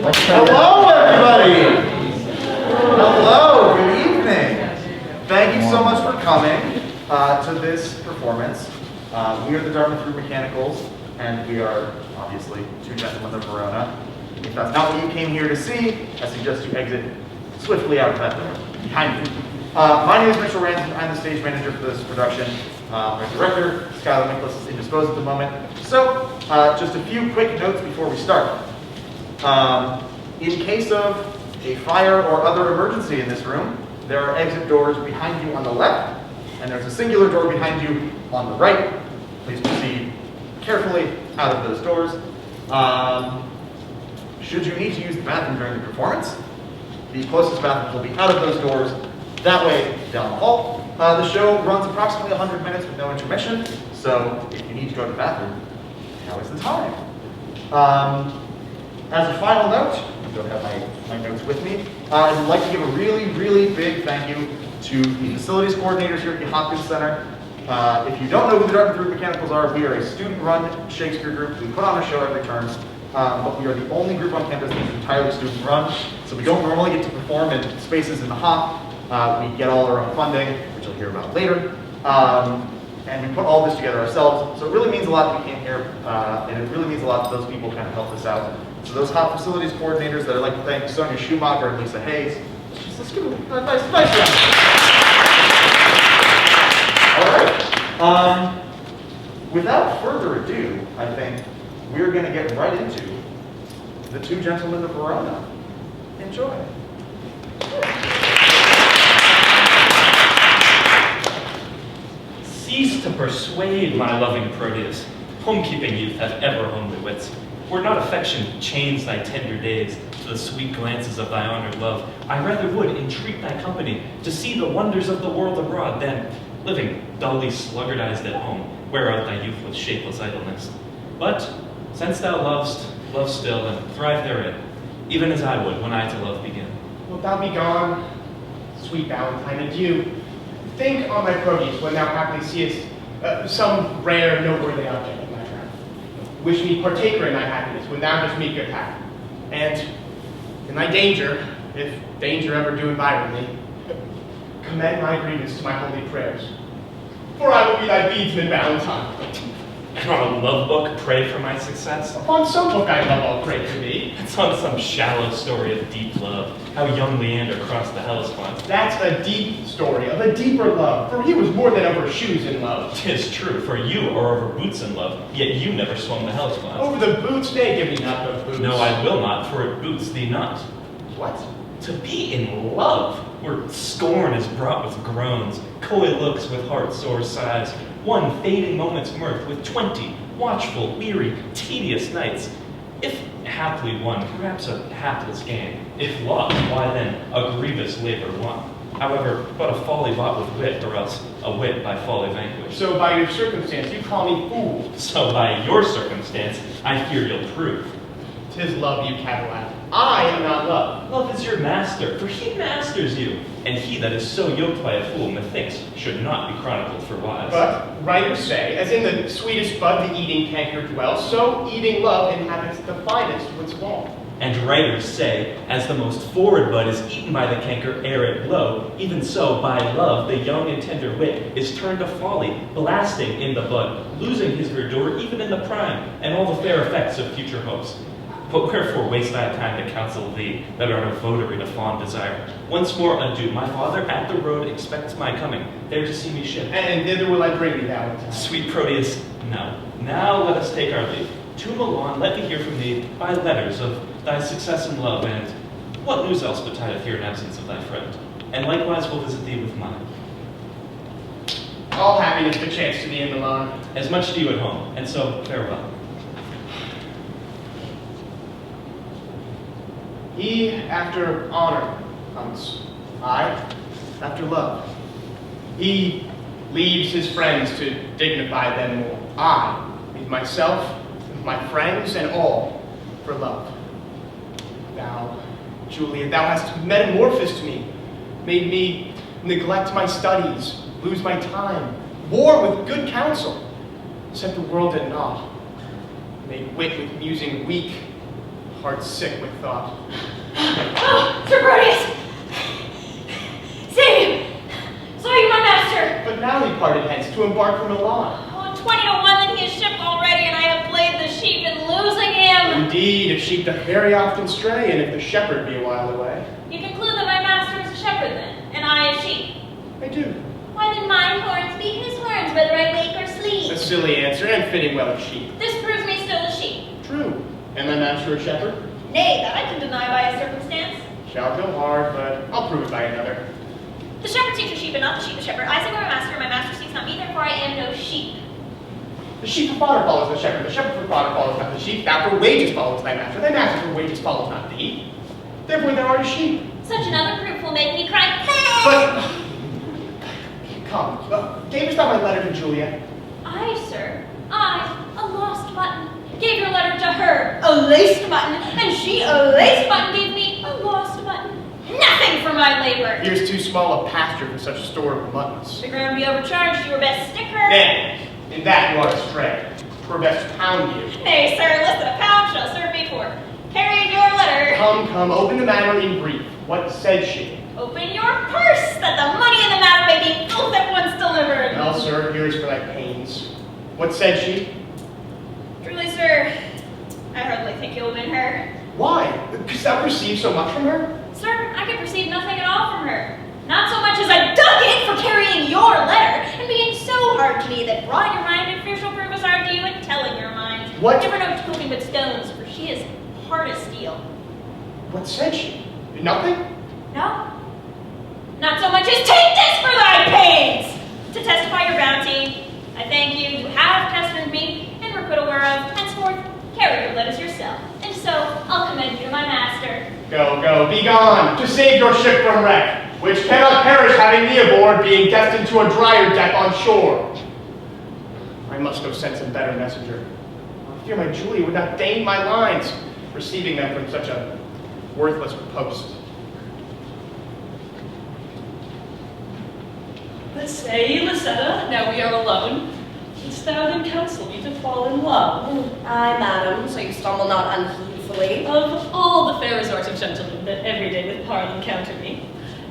Hello, everybody! Hello, good evening. Thank you so much for coming to this performance. We are the Dartmouth Group Mechanicals, and we are, obviously, Two Gentlemen of Verona. If that's not what you came here to see, I suggest you exit swiftly out of that door, behind you. My name is Mitchell Ransom. I'm the stage manager for this production. Our director, Skylar, Miklus, is indisposed at the moment. So, just a few quick notes before we start. In case of a fire or other emergency in this room, there are exit doors behind you on the left, and there's a singular door behind you on the right. Please proceed carefully out of those doors. Should you need to use the bathroom during the performance, the closest bathroom will be out of those doors, that way down the hall. The show runs approximately 100 minutes with no intermission, so if you need to go to the bathroom, now is the time. As a final note, I don't have my notes with me, I'd like to give a really, really big thank you to the facilities coordinators here at the Hopkins Center. If you don't know who the Dartmouth Group Mechanicals are, we are a student-run Shakespeare group. We put on a show every term, but we are the only group on campus that is entirely student-run, so we don't normally get to perform in spaces in the Hop. We get all our own funding, which you'll hear about later, and we put all this together ourselves, so it really means a lot that we came here, and it really means a lot that those people kind of helped us out. So those Hop facilities coordinators that I'd like to thank, Sonia Schumacher and Lisa Hayes. Let's give them a nice round. All right. Without further ado, I think we're going to get right into the Two Gentlemen of Verona. Enjoy. Cease to persuade, my loving Proteus. Home-keeping youth have ever homely wits. Were not affection chains thy tender days to the sweet glances of thy honored love, I rather would entreat thy company to see the wonders of the world abroad than, living dully sluggardized at home, wear out thy youth with shapeless idleness. But, since thou lovest, love still, and thrive therein, even as I would when I to love begin. Wilt thou be gone, sweet Valentine, and you? Think on thy Proteus when thou haply seest some rare, noteworthy object in thy crown. Wish me partaker in thy happiness when thou dost meet good hap. And in thy danger, if danger ever do environ thee, commend my grievance to my holy prayers. For I will be thy beadsman, Valentine. And on a love book, pray for my success? Upon some book I love I'll pray for thee. It's on some shallow story of deep love, how young Leander crossed the Hellespont. That's a deep story of a deeper love, for he was more than over shoes in love. 'Tis true, for you are over boots in love, yet you never swung the Hellespont. Over the boots, nay, give me not those boots. No, I will not, for it boots thee not. What? To be in love, where scorn is brought with groans, coy looks with heart-sore sighs, one fading moment's mirth with 20 watchful, weary, tedious nights. If haply won, perhaps a hapless gain. If lost, why then a grievous labor won. However, but a folly bought with wit, or else a wit by folly vanquished. So by your circumstance, you call me fool. So by your circumstance, I fear you'll prove. 'Tis love you cavil at. I am not love. Love is your master, for he masters you. And he that is so yoked by a fool, methinks, should not be chronicled for wise. But writers say, as in the sweetest bud the eating canker dwells, so eating love inhabits the finest woods of all. And writers say, as the most forward bud is eaten by the canker ere it blow, even so by love the young and tender wit is turned to folly, blasting in the bud, losing his verdure even in the prime, and all the fair effects of future hopes. But wherefore waste thy time to counsel thee, that art a votary to fond desire? Once more adieu, my father at the road expects my coming, there to see me ship. And thither will I bring thee, Valentine. Sweet Proteus, no. Now let us take our leave. To Milan, let me hear from thee by letters of thy success in love, and what news else betideth here in absence of thy friend? And likewise will visit thee with mine. All happiness to chance to thee in Milan. As much to you at home, and so farewell. He after honor comes, I after love. He leaves his friends to dignify them more. I leave myself, my friends, and all for love. Thou, Julia, thou hast metamorphosed me, made me neglect my studies, lose my time, war with good counsel, set the world at naught, made wit with musing weak, heart sick with thought. Oh, Sir Proteus! Save! Saw you, my master! But now he parted hence to embark for Milan. Oh, 20 to 1 that he is shipped already, and I have played the sheep in losing him! Indeed, a sheep doth very often stray, and if the shepherd be a while away. You conclude that my master is a shepherd, then, and I a sheep? I do. Why then mine horns be his horns, whether I wake or sleep? A silly answer, and fitting well of sheep. This proves me still a sheep. True. And thy master a shepherd? Nay, that I can deny by a circumstance. Shall go hard, but I'll prove it by another. The shepherd seeks a sheep, and not the sheep a shepherd. I say my master seeks not me, therefore I am no sheep. The sheep for fodder follows the shepherd for fodder follows not the sheep. Thou for wages follows thy master for wages follows not thee. Therefore thou art a sheep. Such another proof will make me cry, But, come, gavest thou my letter to Julia? I, sir, I, a lost button, gave your letter to her, a laced button, and she, a laced button, gave me a lost button. Nothing for my labor. Here's too small a pasture for such store of muttons. The ground be overcharged, you were best stick her. Nay, in that you are astray. 'Twere best pound you. Nay, sir, less than a pound shall serve me for carrying your letter. Come, open the matter in brief. What said she? Open your purse, that the money in the matter may be both at once delivered. Well, sir, here is for thy pains. What said she? Truly, sir, I hardly think you'll win her. Why? Couldst thou perceive so much from her? Sir, I could perceive nothing at all from her. Not so much as a ducat for carrying your letter, and being so hard to me that brought your mind and fear shall prove as hard to you in telling your mind. What? Give her no token but stones, for she is hard as steel. What said she? Nothing? No? Not so much as take this for thy pains! To testify your bounty, I thank you, you have pestered me, and requital whereof, henceforth, carry your letters yourself, and so I'll commend you to my master. Go, be gone, to save your ship from wreck, which cannot perish having thee aboard, being destined to a drier death on shore. I must go send some better messenger. I fear my Julia would not deign my lines, receiving them from such a worthless post. Let's say, Lucetta, now we are alone. Didst thou then counsel me to fall in love? Aye, madam, so you stumble not unheedfully. Of all the fair resort of gentlemen that every day with parle encounter me,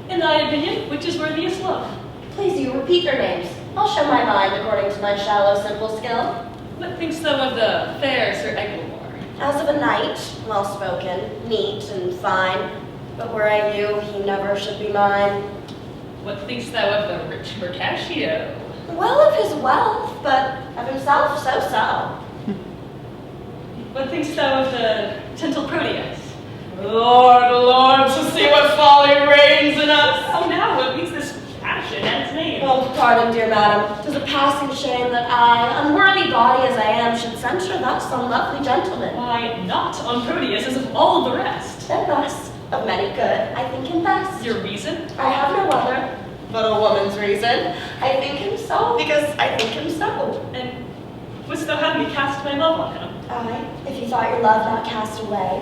in thy opinion, which is worthiest love? Please you repeat your names. I'll show my mind according to my shallow, simple skill. What thinkst thou of the fair Sir Eglamour? As of a knight, well spoken, neat and fine, but were I you, he never should be mine. What thinkst thou of the rich Mercatio? Well of his wealth, but of himself so-so. What thinkst thou of the gentle Proteus? Lord, to see what folly reigns in us! Oh, now what means this passion and its name? Oh, pardon, dear madam, 'tis a passing shame that I, unworthy body as I am, should censure thus on lovely gentlemen. Why, not on Proteus as of all the rest. And thus, of many good, I think him best. Your reason? I have no other, but a woman's reason. I think him so, because I think him so. And wouldst thou have me cast my love on him? Aye, if you thought your love not cast away.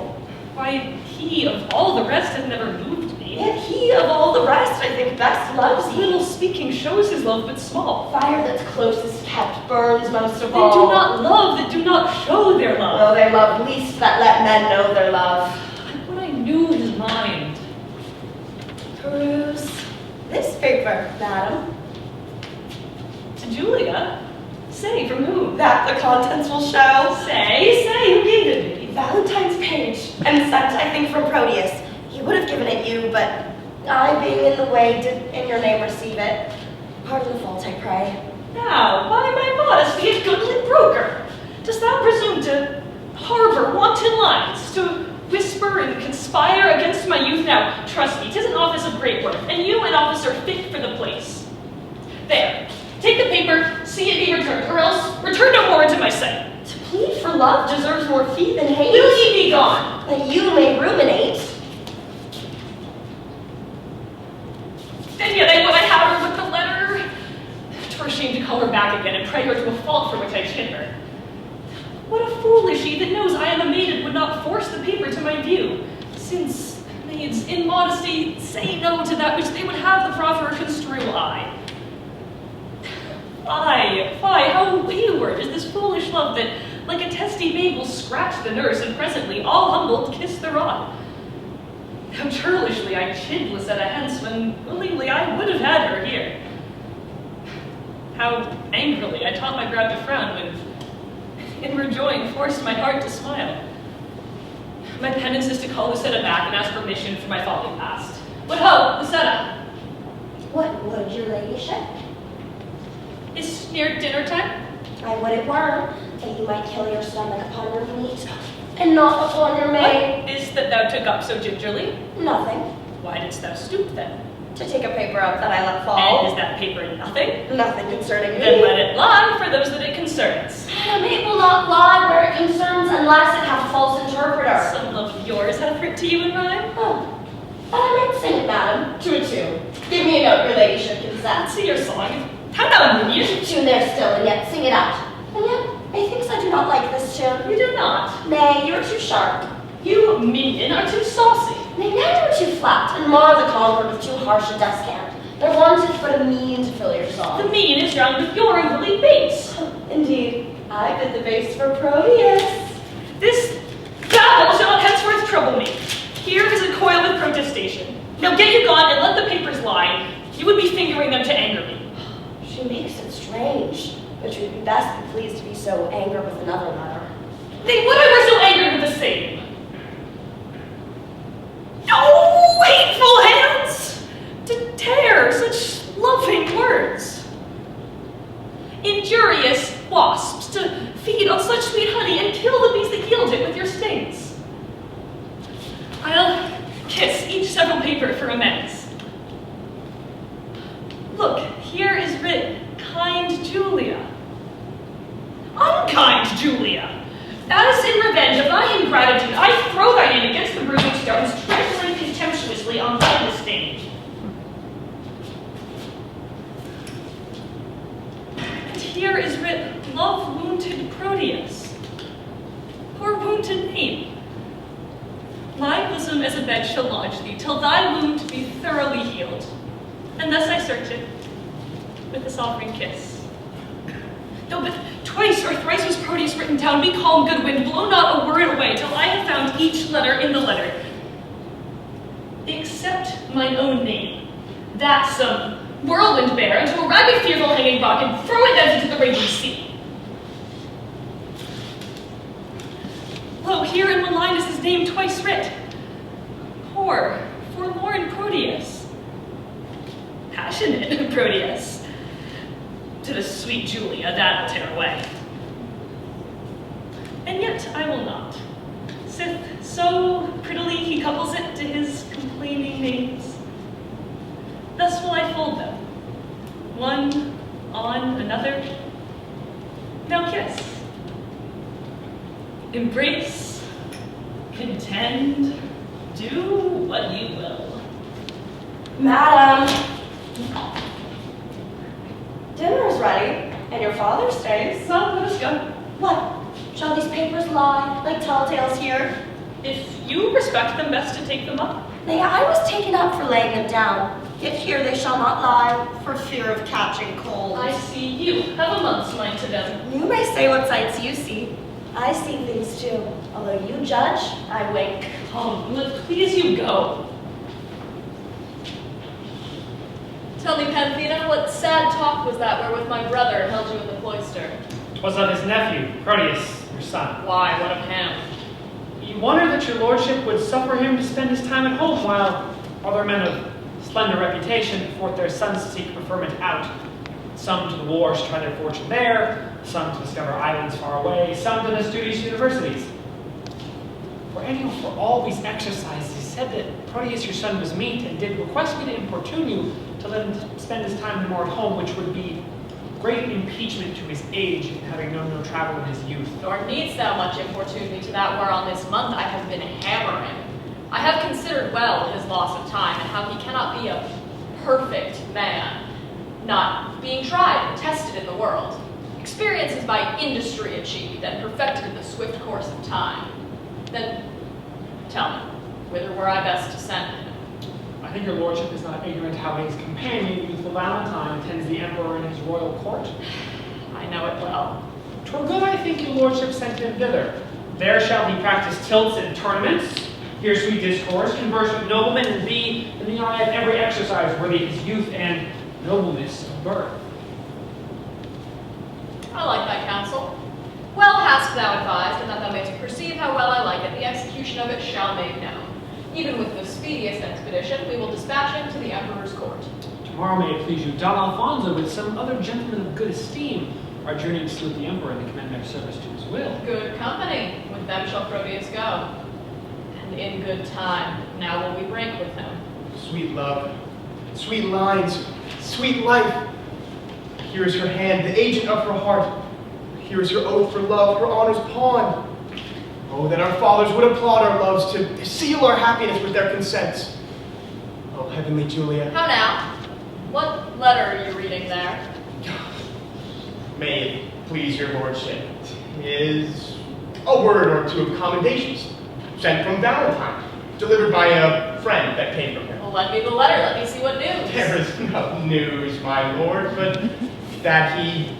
Why, he of all the rest hath never moved me. Yet he of all the rest, I think best loves he. Little speaking shows his love but small. Fire that's closest kept burns most of They all. do not love that do not show their love. Oh, they love least that let men know their love. When I knew his mind. Peruse this paper, madam. To Julia? Say, from whom? That the contents will show. Say, who gave it me? Valentine's page, and sent, I think, from Proteus. He would have given it you, but I, being in the way, did in your name receive it. Pardon the fault, I pray. Now, by my modesty and goodly broker, dost thou presume to harbor wanton lines, to whisper and conspire against my youth? Now, trust me, 'tis an office of great worth, and you an officer fit for the place. There, take the paper, see it be returned, or else return no more into my sight. To plead for love deserves more fee than hate. Will ye be gone? That you may ruminate. And yet I would I have her with the letter. 'Twere shame to call her back again and pray her to a fault for which I chid her. What a fool is she that knows I am a maid and would not force the paper to my view, since maids in modesty say no to that which they would have the profferer construe Fie, how wayward is this foolish love that like a testy babe will scratch the nurse, and presently, all humbled, kiss the rod. How churlishly I chidless at a hence, when willingly I would have had her here. How angrily I taught my brow to frown, when in rejoin forced my heart to smile. My penance is to call Lucetta back and ask permission for my folly past. What ho, Lucetta! What would your ladyship? Is near dinner time? I would it were, that you might kill your stomach upon your meat, and not upon your maid. What is that thou took up so gingerly? Nothing. Why didst thou stoop then? To take a paper out that I let And fall. is that paper nothing? Nothing concerning me. Then let it lie for those that it concerns. Madam, it will not lie where it concerns unless it have a false interpreter. Some love of yours hath writ to you in rhyme. Oh, but I might sing it, madam, to a tune. Give me a note, your ladyship consents. See your song. How now, minion? Tune there still, and yet sing it out. And yet, methinks I do not like this tune. You do not. Nay, you are too sharp. You, minion, are too saucy. Nay, now you are too flat, and mar the concord with too harsh a descant. There wanteth but a mean to fill your The song. mean is drowned with your unruly bass. Indeed, I bid the bass for Proteus. This babble shall not henceforth trouble me. Here is a coil with protestation. Now get you gone and let the papers lie. You would be fingering them to anger me. She makes it strange, but you would be best be pleased to be so angry with another matter. Then would I were so angry with the same. No hateful hands to tear such loving words. Injurious wasps to feed on such sweet honey and kill the bees that yield it with your stings. I'll kiss each several paper for amends. Look, here is written, kind Julia. Unkind Julia! As in revenge of thy ingratitude, I throw thy name against the bruising stones, trampling contemptuously on thy disdain. And here is writ, love-wounded Proteus. Poor wounded name. My bosom as a bed shall lodge thee, till thy wound be thoroughly healed. And thus I search it, with this offering kiss. No, but twice or thrice was Proteus written down. Be calm, good wind, blow not a word away, till I have found each letter in the letter. Except mine own name, that some whirlwind bear into a ragged fearful hanging rock, and throw it thence into the raging sea. Lo, here in one line is his name twice writ. Poor, forlorn Proteus. Passionate Proteus. To the sweet Julia, that will tear away. And yet I will not. Sith so prettily he couples it to his complaining names. Thus will I fold them, one on another. Now kiss. Embrace, contend, do what you will. Madam, dinner is ready, and your father stays. So let us go. What? Shall these papers lie like tall tales here? If you respect them, best to take them up. Nay, I was taken up for laying them down, yet here they shall not lie, for fear of catching cold. I see you have a month's mind to them. You may say what sights you see. I see things too. Although you judge, I wink. Come, please you go. Tell me, Panthina, what sad talk was that wherewith my brother held you in the cloister? 'Twas of his nephew, Proteus, your son. Why, what of him? He wondered that your lordship would suffer him to spend his time at home, while other men of slender reputation forth their sons seek preferment out. Some to the wars to try their fortune there, some to discover islands far away, some to the studious universities. For all these exercises, he said that Proteus your son was meet, and did request me to importune you to let him spend his time more at home, which would be great impeachment to his age, having known no travel in his youth. Nor needst thou much importune me to that whereon this month I have been hammering. I have considered well his loss of time, and how he cannot be a perfect man, not being tried and tested in the world. Experience is by industry achieved, and perfected in the swift course of time. Then, tell me, whither were I best to send him? I think your lordship is not ignorant how his companion, youthful Valentine, attends the emperor in his royal court. I know it well. 'Twere good, I think, your lordship sent him thither. There shall he practice tilts and tournaments, hear sweet discourse, converse with noblemen, and be in the eye of every exercise worthy his youth and nobleness of birth. I like thy counsel. Well hast thou advised, and that thou mayst perceive how well I like it, the execution of it shall make known. Even with the speediest expedition, we will dispatch him to the emperor's court. Tomorrow may it please you, Don Alfonso with some other gentlemen of good esteem are journeying to salute the emperor and to commend their service to his will. Good company, with them shall Proteus go. And in good time, now will we break with him. Sweet love, sweet lines, sweet life. Here is her hand, the agent of her heart. Here is her oath for love, her honor's pawn. Oh, that our fathers would applaud our loves to seal our happiness with their consents. Oh, heavenly Julia. How now? What letter are you reading there? May it please your lordship. Is a word or two of commendations sent from Valentine, delivered by a friend that came from him. Well, lend me the letter. Let me see what news. There is no news, my lord, but that he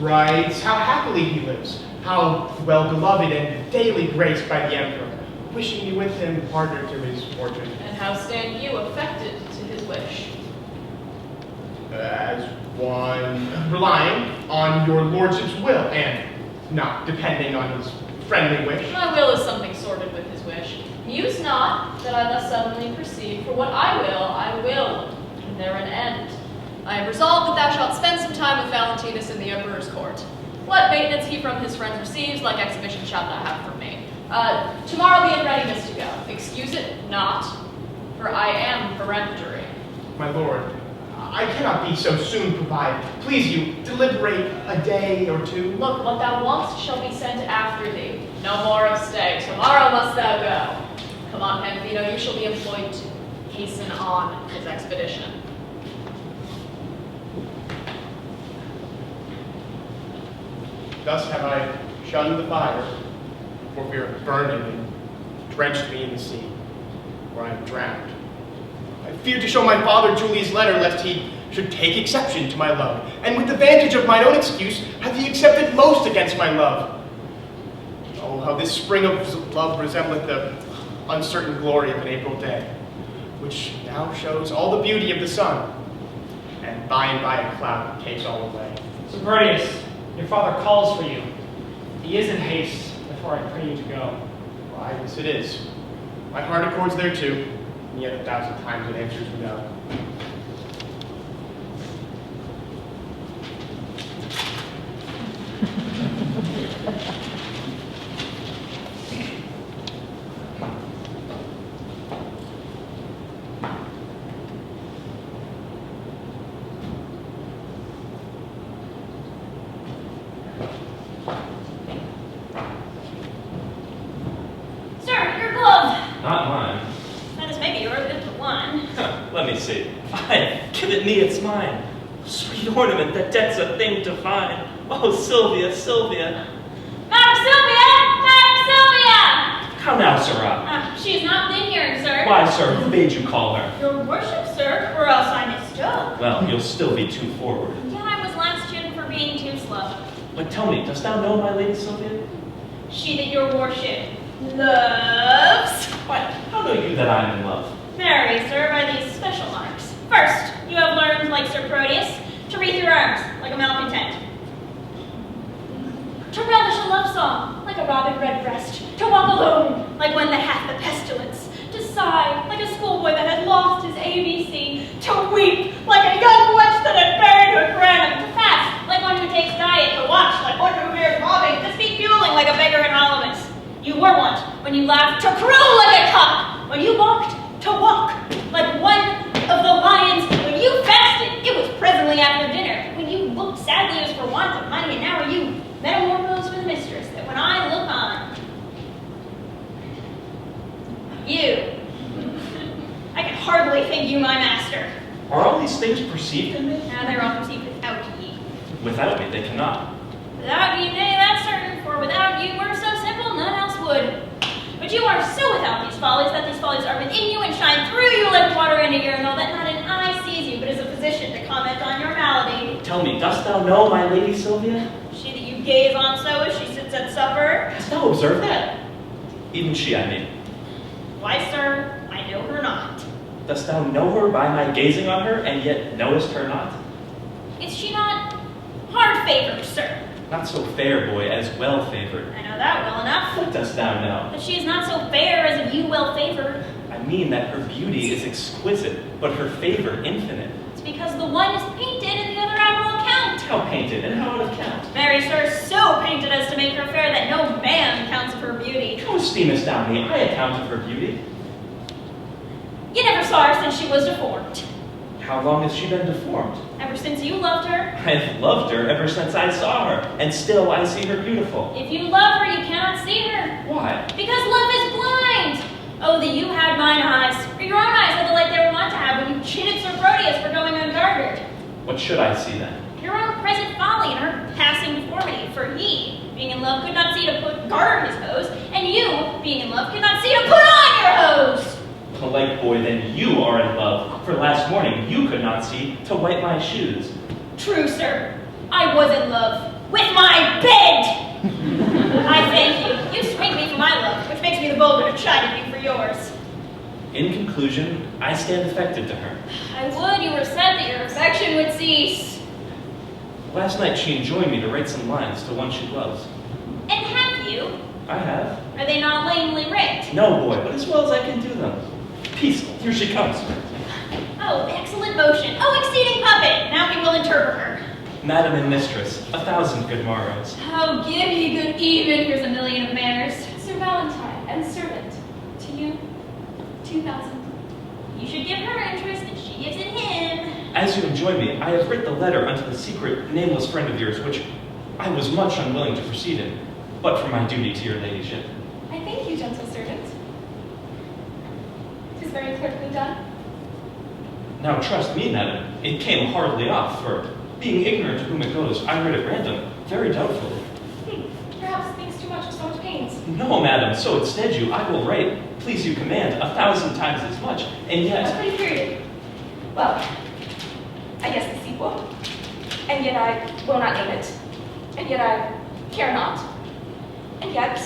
writes how happily he lives, how well beloved and daily graced by the emperor, wishing me with him partner to his fortune. And how stand you affected to his wish? As one relying on your lordship's will and not depending on his friendly wish. My will is something sorted with his wish. Muse not that I thus suddenly perceive, for what I will, and there an end. I am resolved that thou shalt spend some time with Valentinus in the emperor's court. What maintenance he from his friends receives, like exhibition shalt thou have from me. Tomorrow be in readiness to go. Excuse it not, for I am peremptory. My lord, I cannot be so soon provided. Please you, deliberate a day or two. Look, what thou wants shall be sent after thee. No more of stay. Tomorrow must thou go. Come on, Panfino, you shall be employed to hasten on his expedition. Thus have I shunned the fire, for fear of burning and drenched me in the sea, where I am drowned. I feared to show my father Julia's letter, lest he should take exception to my love, and with the vantage of mine own excuse, hath he accepted most against my love. Oh, how this spring of love resembleth the uncertain glory of an April day, which now shows all the beauty of the sun, and by a cloud takes all away. So Proteus, your father calls for you. He is in haste, therefore I pray you to go. Why, yes it is. My heart accords thereto, and yet 1,000 times it answers no. Sir, your glove. Not mine. That is maybe yours, but one. Let me see. Fine, give it me, it's mine. Sweet ornament that decks a thing to find. Oh, Silvia, Silvia. Madam Silvia! Madam Silvia! How now, sirrah? She is not in here, sir. Why, sir, who bade you call her? Your worship, sir, or else I mistook. Well, you'll still be too forward. Yet I was last chid for being too slow. But tell me, dost thou know my lady Silvia? She that your worship loves. Why, how know you that I am in love? Marry, sir, by these special marks. First, you have learned, like Sir Proteus, to wreathe your arms like a malcontent. To relish a love song, like a robin redbreast. To walk alone, like one that hath the pestilence. To sigh, like a schoolboy that had lost his ABC. To weep, like a young wench that had buried her granum. To fast, like one who takes diet. To watch, like one who fears mobbing. To speak fueling, like a beggar in Olimus. You were wont, when you laughed, to crow like a cock. When you walked, to walk, like one of the lions. When you fasted, it was presently after dinner. When you looked sadly as for want of money, and now are you metamorphosed with mistress, that when I look on you, I can hardly think you my master. Are all these things perceived in me? Now they're all perceived without ye. Without me, they cannot. Without ye, nay, that's certain, for without you were so simple, none else would. But you are so without these follies, that these follies are within you and shine through you like water in a urinal, that not an eye sees you, but is a physician to comment on your malady. Tell me, dost thou know my lady Silvia? She that you gaze on so as she sits at supper? Hast thou observed that? Even she, I mean. Why, sir, I know her not. Dost thou know her by my gazing on her, and yet knowest her not? Is she not hard favored, sir? Not so fair, boy, as well favored. I know that well enough. What dost thou know? But she is not so fair as you well favored. I mean that her beauty is exquisite, but her favor infinite. It's because the one is painted and the other out of account. How painted and how out of count? Marry, sir, so painted as to make her fair that no man counts of her beauty. How esteemest thou me? I account of her beauty. You never saw her since she was deformed. How long has she been deformed? Ever since you loved her. I have loved her ever since I saw her, and still I see her beautiful. If you love her, you cannot see her. Why? Because love is blind. Oh, that you had mine eyes, or your own eyes had the light they were wont to have when you cheated Sir Proteus for going unguarded. What should I see then? Your own present folly and her passing deformity, for he, being in love, could not see to guard his hose, and you, being in love, could not see to put on your hose. Polite boy, then you are in love, for last morning you could not see to wipe my shoes. True, sir. I was in love with my bed. I thank you. You swing me for my love, which makes me the bolder to chide at you for yours. In conclusion, I stand affected to her. I would you were said that your affection would cease. Last night she enjoined me to write some lines to one she loves. And have you? I have. Are they not lamely writ? No, boy, but as well as I can do them. Peaceful, here she comes. Oh, excellent motion. Oh, exceeding puppet. Now we will interpret her. Madam and mistress, 1,000 good morrows. Oh, give ye good even. Here's a million of manners. Sir Valentine and servant, to you, 2,000. You should give her interest, and she gives it him. As you enjoy me, I have writ the letter unto the secret, nameless friend of yours, which I was much unwilling to proceed in, but for my duty to your ladyship. I thank you, gentle servant. 'Tis very clerkly done. Now trust me, madam, it came hardly off, for being ignorant to whom it goes, I writ at random, very doubtfully. Perhaps thinks too much of so much pains. No, madam, so it stead you, I will write, please you command, 1,000 times as much, and A yet, pretty period. Well, I guess the sequel. And yet I will not name it. And yet I care not. And yet,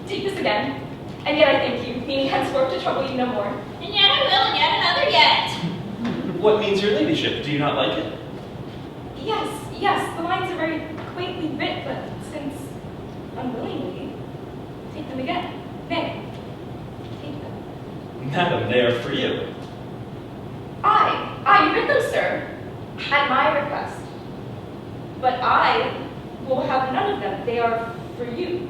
take this again. And yet I thank you, meaning henceforth to trouble you no more. And yet I will, and yet another yet. what means your ladyship? Do you not like it? Yes, the lines are very quaintly writ, but since unwillingly, take them again. Nay, take them. Madam, they are for you. I writ them, sir, at my request. But I will have none of them. They are for you.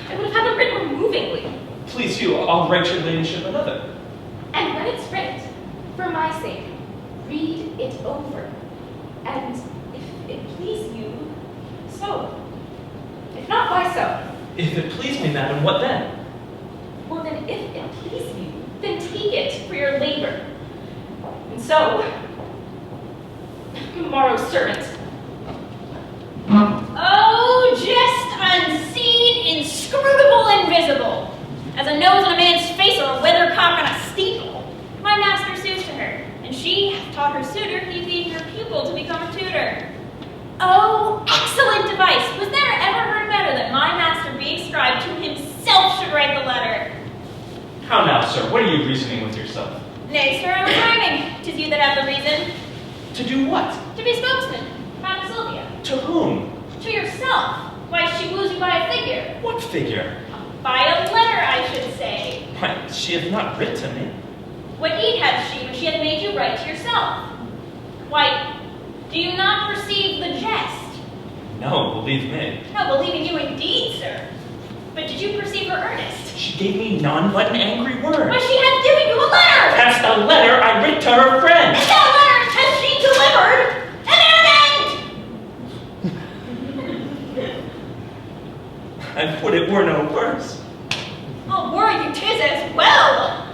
I would have had them written more movingly. Please you, I'll write your ladyship another. And when it's writ, for my sake, read it over. And if it please you, so. If not, why so? If it please me, madam, what then? Well, then, if it please you, then take it for your labor. And so, tomorrow's servant. Oh, just unseen, inscrutable, invisible. As a nose on a man's face or a weathercock on a steeple. My master sues to her, and she hath taught her suitor, he being her pupil, to become a tutor. Oh, excellent device! Was there ever heard better that my master, being scribe, to himself should write the letter? How now, sir, what are you reasoning with yourself? Nay, sir, I was rhyming. 'Tis you that have the reason. To do what? To be spokesman, Madam Silvia. To whom? To yourself. Why, she woos you by a figure. What figure? By a letter, I should say. Why, she hath not writ to me. What need hath she when she hath made you write to yourself? Why, do you not perceive the jest? No, believe me. No, believing you indeed, sir. But did you perceive her earnest? She gave me none but an angry word. But she hath given you a letter! That's the letter I writ to her friend. And that letter has she delivered! And there it ends! I would it were no worse. Oh, were you 'tis as well!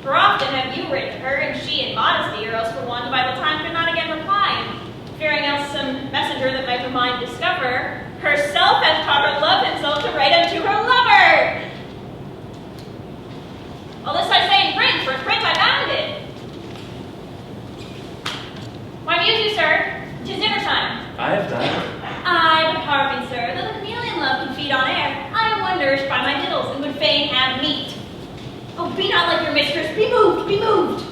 For often have you written to her, and she in modesty, or else for want of idle time, could not again reply. Fearing else some messenger that might her mind discover, herself hath taught her love himself to write unto her lover. All this I say in print, for in print I bound it. Why muse you, sir? 'Tis dinner time. I have my meat. Oh, be not like your mistress. Be moved, be moved.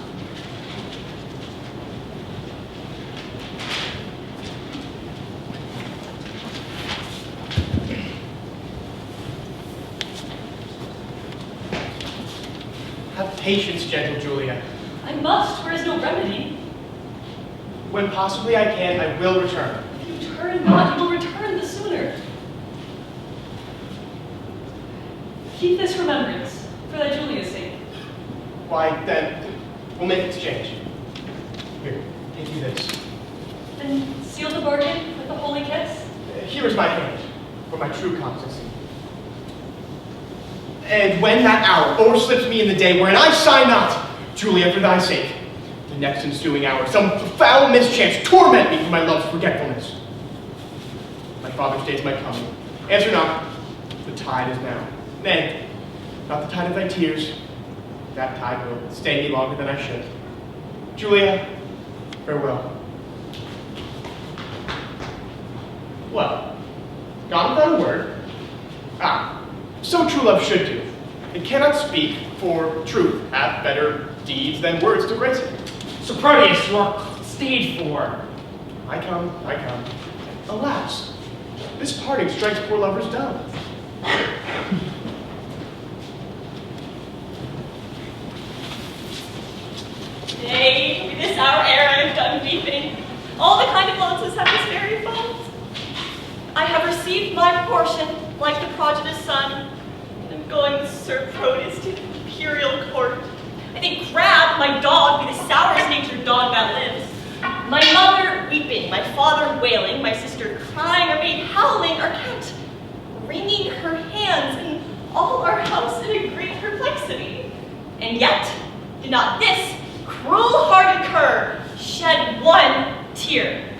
Have patience, gentle Julia. I must, there is no remedy. When possibly I can, I will return. If you turn not, you will return the sooner. Keep this remembrance, for thy Julia's sake. Why, then, we'll make exchange. Here, take you this. And seal the bargain with a holy kiss? Here is my hand, for my true constancy. And when that hour overslips me in the day wherein I sigh not, Julia, for thy sake, the next ensuing hour, some foul mischance torment me for my love's forgetfulness. My father stays my coming. Answer not, the tide is now. Nay, not the tide of thy tears. That tide will stay me longer than I should. Julia, farewell. Well, gone without a word. Ah, so true love should do. It cannot speak, for truth hath better deeds than words to grace it. So Proteus, you are stayed for. I come. Alas, this parting strikes poor lovers dumb. Nay, with this our heir I have done weeping. All the kind of glances have this very fault. I have received my portion, like the prodigious son, and am going with Sir Proteus to the imperial court. I think Crab, my dog, be the sourest natured dog that lives. My mother weeping, my father wailing, my sister crying, our maid howling, our cat wringing her hands, and all our house in a great perplexity. And yet, did not this cruel-hearted cur shed one tear.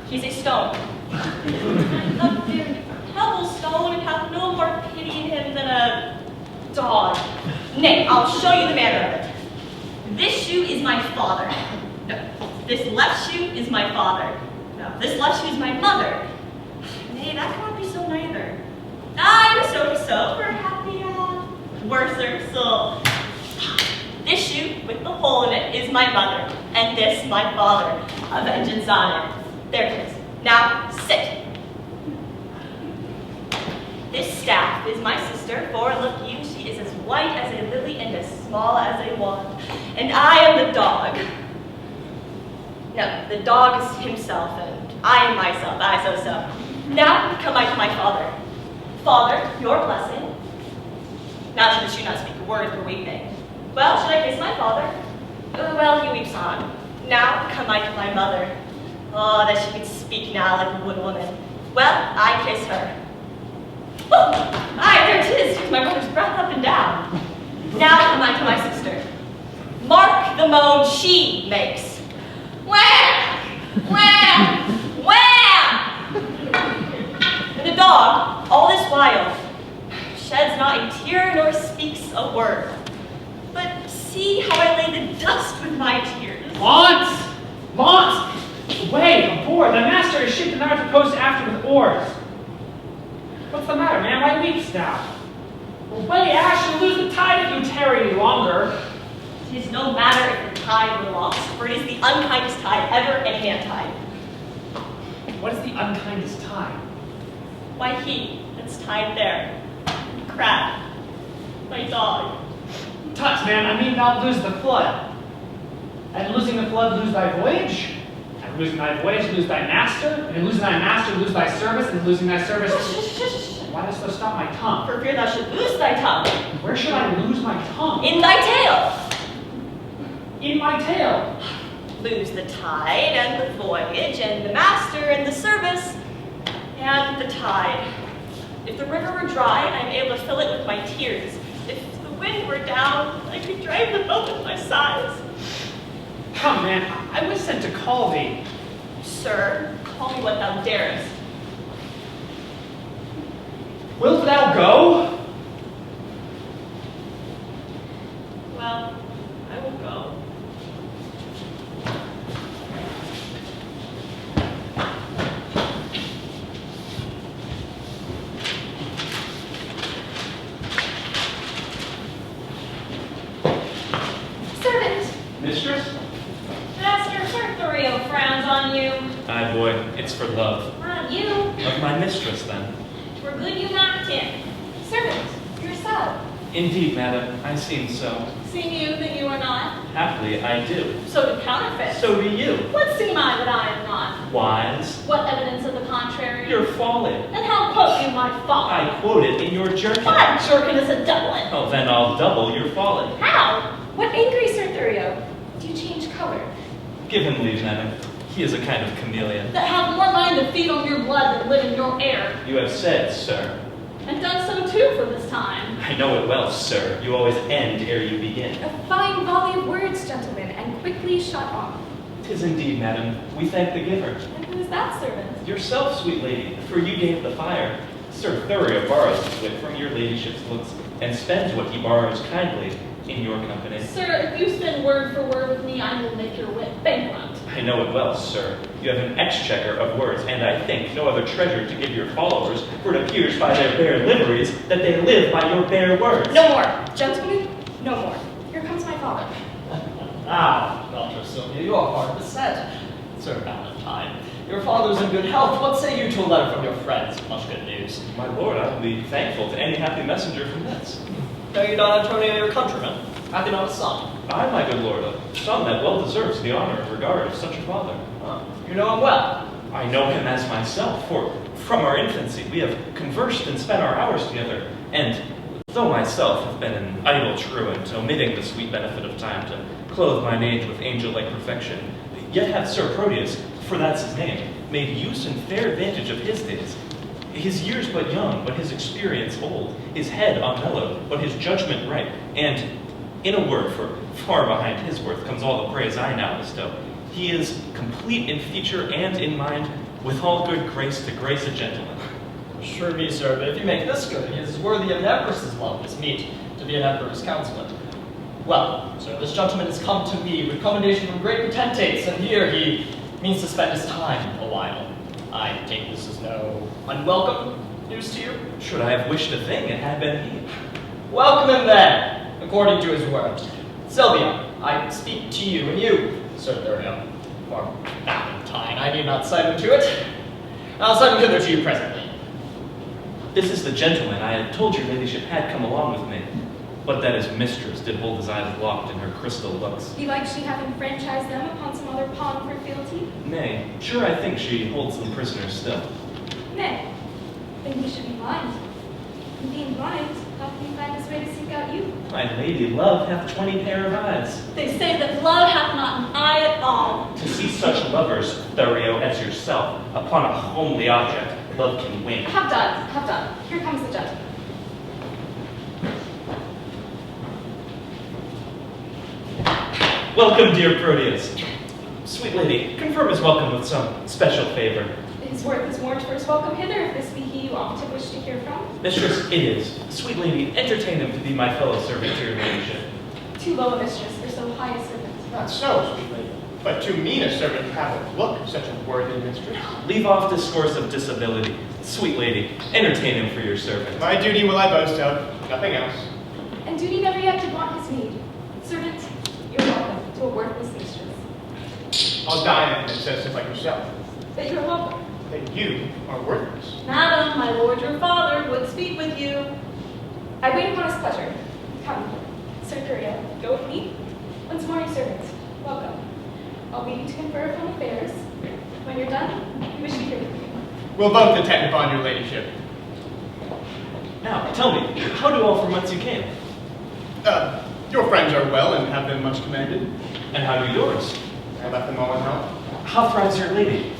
He's a stone. A very pebble stone, and hath no more pity in him than a dog. Nay, I'll show you the manner of it. This shoe is my father. No, this left shoe is my father. No, this left shoe is my mother. Nay, that cannot be so neither. I was so, for happy, worser soul. This shoe with the hole in it is my mother, and this my father. A vengeance on it. There it is. Now, sit. This staff is my sister, for look you, she is as white as a lily and as small as a wand. And I am the dog. No, the dog is himself, and I am myself, so. Now come I to my father. Father, your blessing. Now should the shoe not speak a word for weeping. Well, should I kiss my father? Well, he weeps on. Now come I to my mother. Oh, that she could speak now like a wood woman. Well, I kiss her. Oh, aye, there it is, my mother's breath up and down. Now come I to my sister. Mark the moan she makes. Wham! Wham! Wham! And the dog, all this while, sheds not a tear nor speaks a word. But see how I lay the dust with my tears. Launce! Away, aboard! Thy master is shipped and thou art supposed after with oars. What's the matter, man? Why weeps thou? Away, Ash, you'll lose the tide if you tarry any longer. It is no matter if the tide were lost, for it is the unkindest tide ever any man tied. What is the unkindest tide? Why, he that's tied there. Crab. My dog. Tut, man, I mean thou lose the flood. And losing the flood, lose thy voyage. And losing thy voyage, lose thy master. And in losing thy master, lose thy service. And in losing thy service, why dost thou stop my tongue? For fear thou should lose thy tongue. Where should I lose my tongue? In thy tail. In my tail. Lose the tide and the voyage and the master and the service and the tide. If the river were dry, I am able to fill it with my tears. If the wind were down, I could drive the boat with my sighs. Come, man, I was sent to call thee. Sir, call me what thou darest. Wilt thou go? Well, I will go. Aye, boy, it's for love. Ah, you. Of my mistress, then. For good you knocked him. Servant, yourself. Indeed, madam, I seem so. Seem you that you are not? Happily, I do. So do counterfeit. So do you. What seem I that I am not? Wise. What evidence of the contrary? You're folly. And how quote you my folly? I quote it in your jerkin. What jerkin is a doublet? Oh, then I'll double your folly. How? What angry Sir Thurio? Do you change color? Give him leave, madam. He is a kind of chameleon. That have more mind to feed on your blood than live in your air. You have said, sir. And done so too for this time. I know it well, sir. You always end ere you begin. A fine volley of words, gentlemen, and quickly shut off. 'Tis indeed, madam. We thank the giver. And who is that servant? Yourself, sweet lady, for you gave the fire. Sir Thurio borrows his wit from your ladyship's looks, and spends what he borrows kindly in your company. Sir, if you spend word for word with me, I will make your wit bankrupt. I know it well, sir. You have an exchequer of words, and I think no other treasure to give your followers, for it appears by their bare liveries that they live by your bare words. No more. Gentlemen, no more. Here comes my father. Ah, daughter Silvia, you are hard beset. Sir Valentine, your father's in good health. What say you to a letter from your friends? Much good news. My lord, I will be thankful to any happy messenger from this. Know you Don Antonio, your countryman? Hath he not a son? I, my good lord, a son that well deserves the honor and regard of such a father. You know him well. I know him as myself, for from our infancy we have conversed and spent our hours together, and though myself have been an idle truant, omitting the sweet benefit of time to clothe mine age with angel-like perfection, yet hath Sir Proteus, for that's his name, made use and fair advantage of his days. His years but young, but his experience old, his head unmellowed, but his judgment right, and, in a word, for far behind his worth comes all the praise I now bestow. He is complete in feature and in mind, with all good grace to grace a gentleman. Sure be, sir, but if you make this good, he is worthy of an empress's love, as meet to be an emperor's counselor. Well, sir, this gentleman has come to me with commendation from great potentates, and here he means to spend his time a while. I take this as no unwelcome news to you. Should I have wished a thing, it had been he. Welcome him then, according to his word. Silvia, I speak to you, and you, Sir Thurio, or Valentine, I need not cite him to it. I'll cite him hither to you presently. This is the gentleman I had told your ladyship had come along with me, but that his mistress did hold his eyes locked in her crystal looks. Belike she having franchised them upon some other pawn for fealty? Nay, sure I think she holds them prisoners still. Nay, then he should be blind. And being blind, how can he find his way to seek out you? My lady love hath 20 pair of eyes. They say that love hath not an eye at all. To see such lovers, Thurio, as yourself, upon a homely object, love can wink. Have done, have done. Here comes the gentleman. Welcome, dear Proteus. Sweet lady, confirm his welcome with some special favor. His worth is warrant for his welcome hither, if this be he you often wish to hear from. Mistress, it is. Sweet lady, entertain him to be my fellow servant to your ladyship. Too low a mistress for so high a servant. Not so, sweet lady. But too mean a servant to have a look of such a worthy mistress. Leave off discourse of disability. Sweet lady, entertain him for your servant. My duty will I boast of, nothing else. And duty never yet did want his need. Servant, you're welcome to a worthless mistress. I'll dine at an incessant like yourself. But you're welcome. That you are worthless. Madam, my lord your father would speak with you. I wait upon his pleasure. Come, Sir Thurio, go with me. Once more, your servant. Welcome. I'll leave you to confer upon affairs. When you're done, we wish to hear from you. We'll both attend upon your ladyship. Now, tell me, how do all from whence you came? Your friends are well and have been much commended. And how do yours? I left them all in health. How thrives your lady?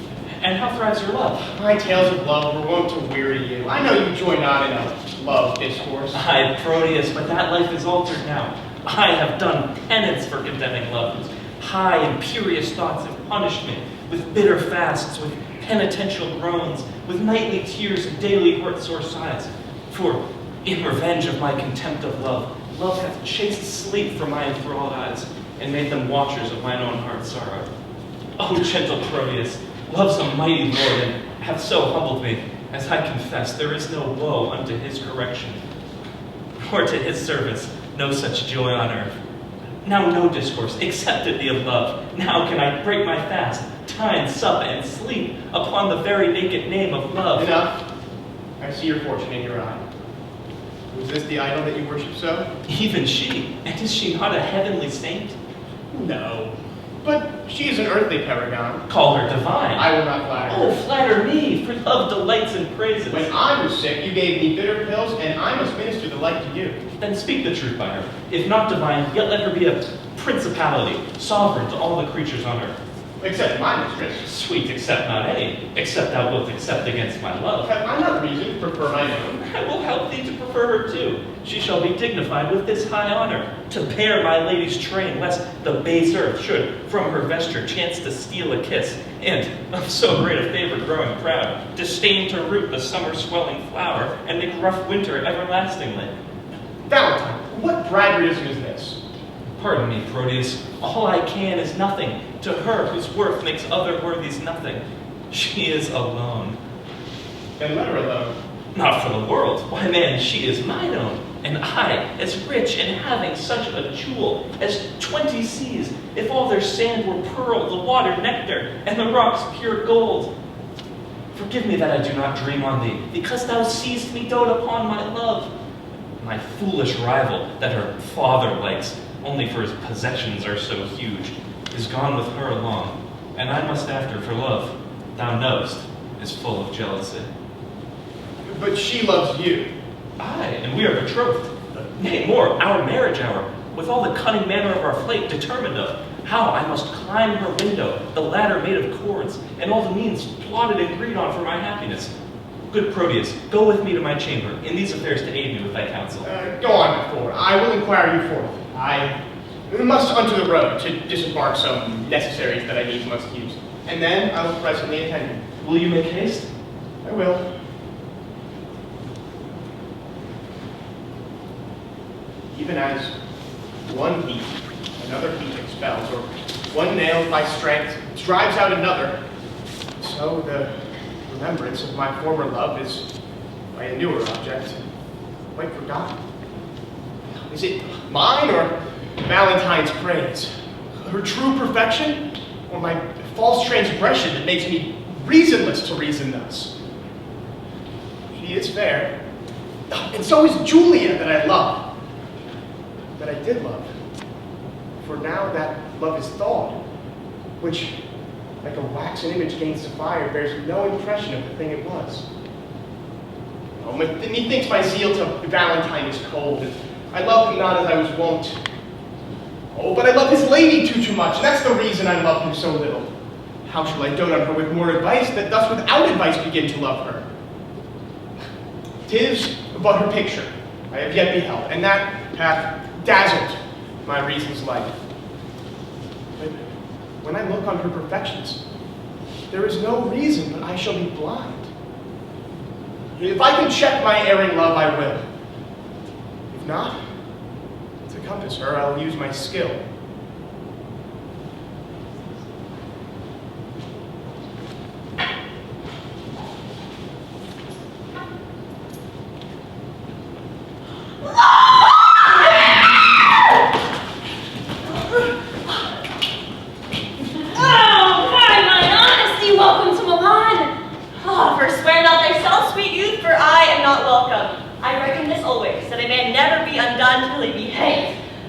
And how thrives your love? My tales of love were wont to weary you. I know you join not in a love discourse. Aye, Proteus, but that life is altered now. I have done penance for condemning love, whose high, imperious thoughts have punished me, with bitter fasts, with penitential groans, with nightly tears and daily heart-sore sighs. For, in revenge of my contempt of love, love hath chased sleep from my enthralled eyes, and made them watchers of mine own heart's sorrow. O gentle Proteus, love's a mighty lord, and hath so humbled me, as I confess, there is no woe unto his correction, nor to his service no such joy on earth. Now no discourse, except it be of love. Now can I break my fast, dine, sup, and sleep upon the very naked name of love. Enough. I see your fortune in your eye. Was this the idol that you worship so? Even she, and is she not a heavenly saint? No. But she is an earthly paragon. Call her divine. I will not flatter Oh, her. flatter me, for love delights in praises. When I was sick, you gave me bitter pills, and I must minister the like to you. Then speak the truth by her. If not divine, yet let her be a principality, sovereign to all the creatures on earth. Except my mistress. Sweet, accept not any, except thou wilt accept against my love. Have I not reason to prefer my own? I will help thee to prefer her too. She shall be dignified with this high honor, to bear my lady's train, lest the base earth should from her vesture chance to steal a kiss, and, of so great a favor growing proud, disdain to root the summer swelling flower, and make rough winter everlastingly. Valentine, what braggarism is this? Pardon me, Proteus, all I can is nothing, to her whose worth makes other worthies nothing. She is alone. Then let her alone. Not for the world. Why, man, she is mine own. And I, as rich in having such a jewel as 20 seas, if all their sand were pearl, the water nectar, and the rocks pure gold. Forgive me that I do not dream on thee, because thou seest me dote upon my love. My foolish rival, that her father likes, only for his possessions are so huge, is gone with her along, and I must after for love, thou knowest, is full of jealousy. But she loves you. Aye, and we are betrothed. Nay, more, our marriage hour, with all the cunning manner of our flight determined of, how I must climb her window, the ladder made of cords, and all the means plotted and agreed on for my happiness. Good Proteus, go with me to my chamber, in these affairs to aid me with thy counsel. Go on before. I will inquire you forth. I must unto the road to disembark some necessaries that I needs must use. And then I will presently attend you. Will you make haste? I will. Even as one heat another heat expels, or one nail by strength drives out another, so the remembrance of my former love is by a newer object quite forgotten. Is it mine or Valentine's praise? Her true perfection, or my false transgression that makes me reasonless to reason thus? She is fair, and so is Julia that I love, that I did love. For now that love is thawed, which, like a waxen image gains to fire, bears no impression of the thing it was. Oh, methinks my zeal to Valentine is cold, and I love him not as I was wont. Oh, but I love his lady too much, and that's the reason I love him so little. How shall I dote on her with more advice, that thus without advice begin to love her? 'Tis but her picture I have yet beheld, and that hath dazzled my reason's light. But when I look on her perfections, there is no reason but I shall be blind. If I can check my erring love, I will. If not, to compass her, I'll use my skill.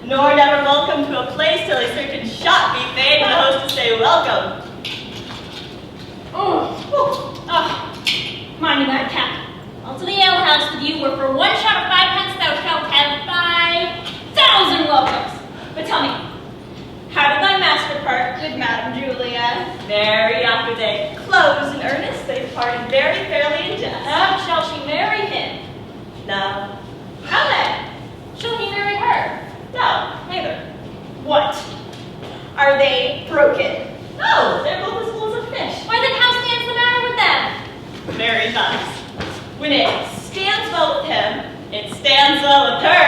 Nor never welcome to a place till a certain shot be made and the host to say welcome. Mind you that cap. All to the alehouse with you, where for one shot of 5 pence thou shalt have 5,000 welcomes. But tell me, how did thy master part, good Madam Julia? Merry after day close in earnest, they parted very fairly in jest. How shall she marry him? No. How then? Shall he marry her? No, neither. What? Are they broken? No, they're both as full as a fish. Why then how stands the matter with them? Very thus. When it stands well with him, it stands well with her.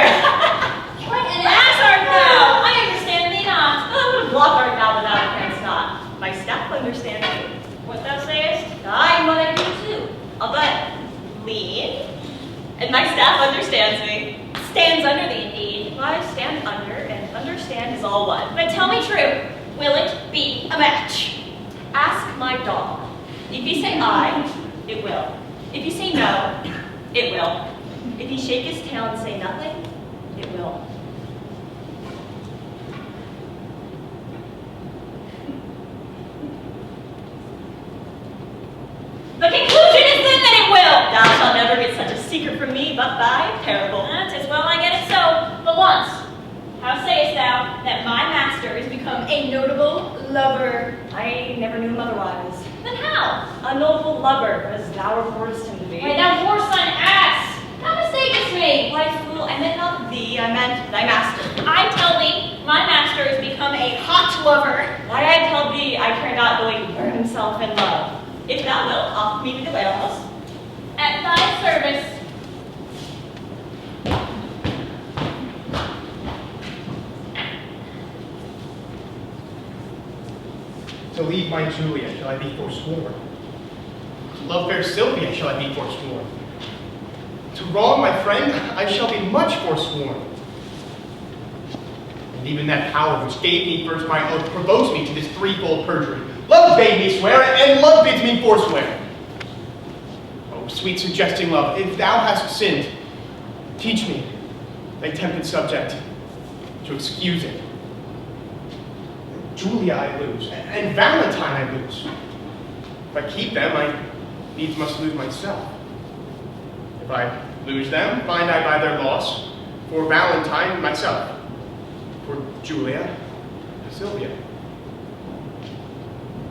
What an ass art thou! I understand thee not. What a block art thou without appearance not? My staff understands thee. What thou sayest? I what I do too. But lean, and my staff understands me. Stands under thee indeed. I stand under, and understand is all one. But tell me true, will it be a match? Ask my dog. If you say I, it will. If you say no, it will. If you shake his tail and say nothing, it will. The conclusion is then that it will. Thou shalt never get such a secret from me but by parable. Tis well I get it so. But once, how sayest thou that my master is become a notable lover? I never knew him otherwise. Then how? A notable lover, as thou reportest him to be. Why, thou whoreson ass! Thou mistakest me. Why, fool, I meant not thee, I meant thy master. I tell thee, my master is become a hot lover. Why, I tell thee, I care not though he burn himself in love. If thou wilt, offer me to the whalehouse. At thy service. To leave my Julia shall I be forsworn. To love fair Silvia shall I be forsworn. To wrong my friend I shall be much forsworn. And even that power which gave me first my oath provokes me to this threefold perjury. Love bade me swear, and love bids me forswear. Oh, sweet suggesting love, if thou hast sinned, teach me, thy tempted subject, to excuse it. Julia I lose, and Valentine I lose. If I keep them, I needs must lose myself. If I lose them, find I by their loss, for Valentine myself, for Julia to Silvia.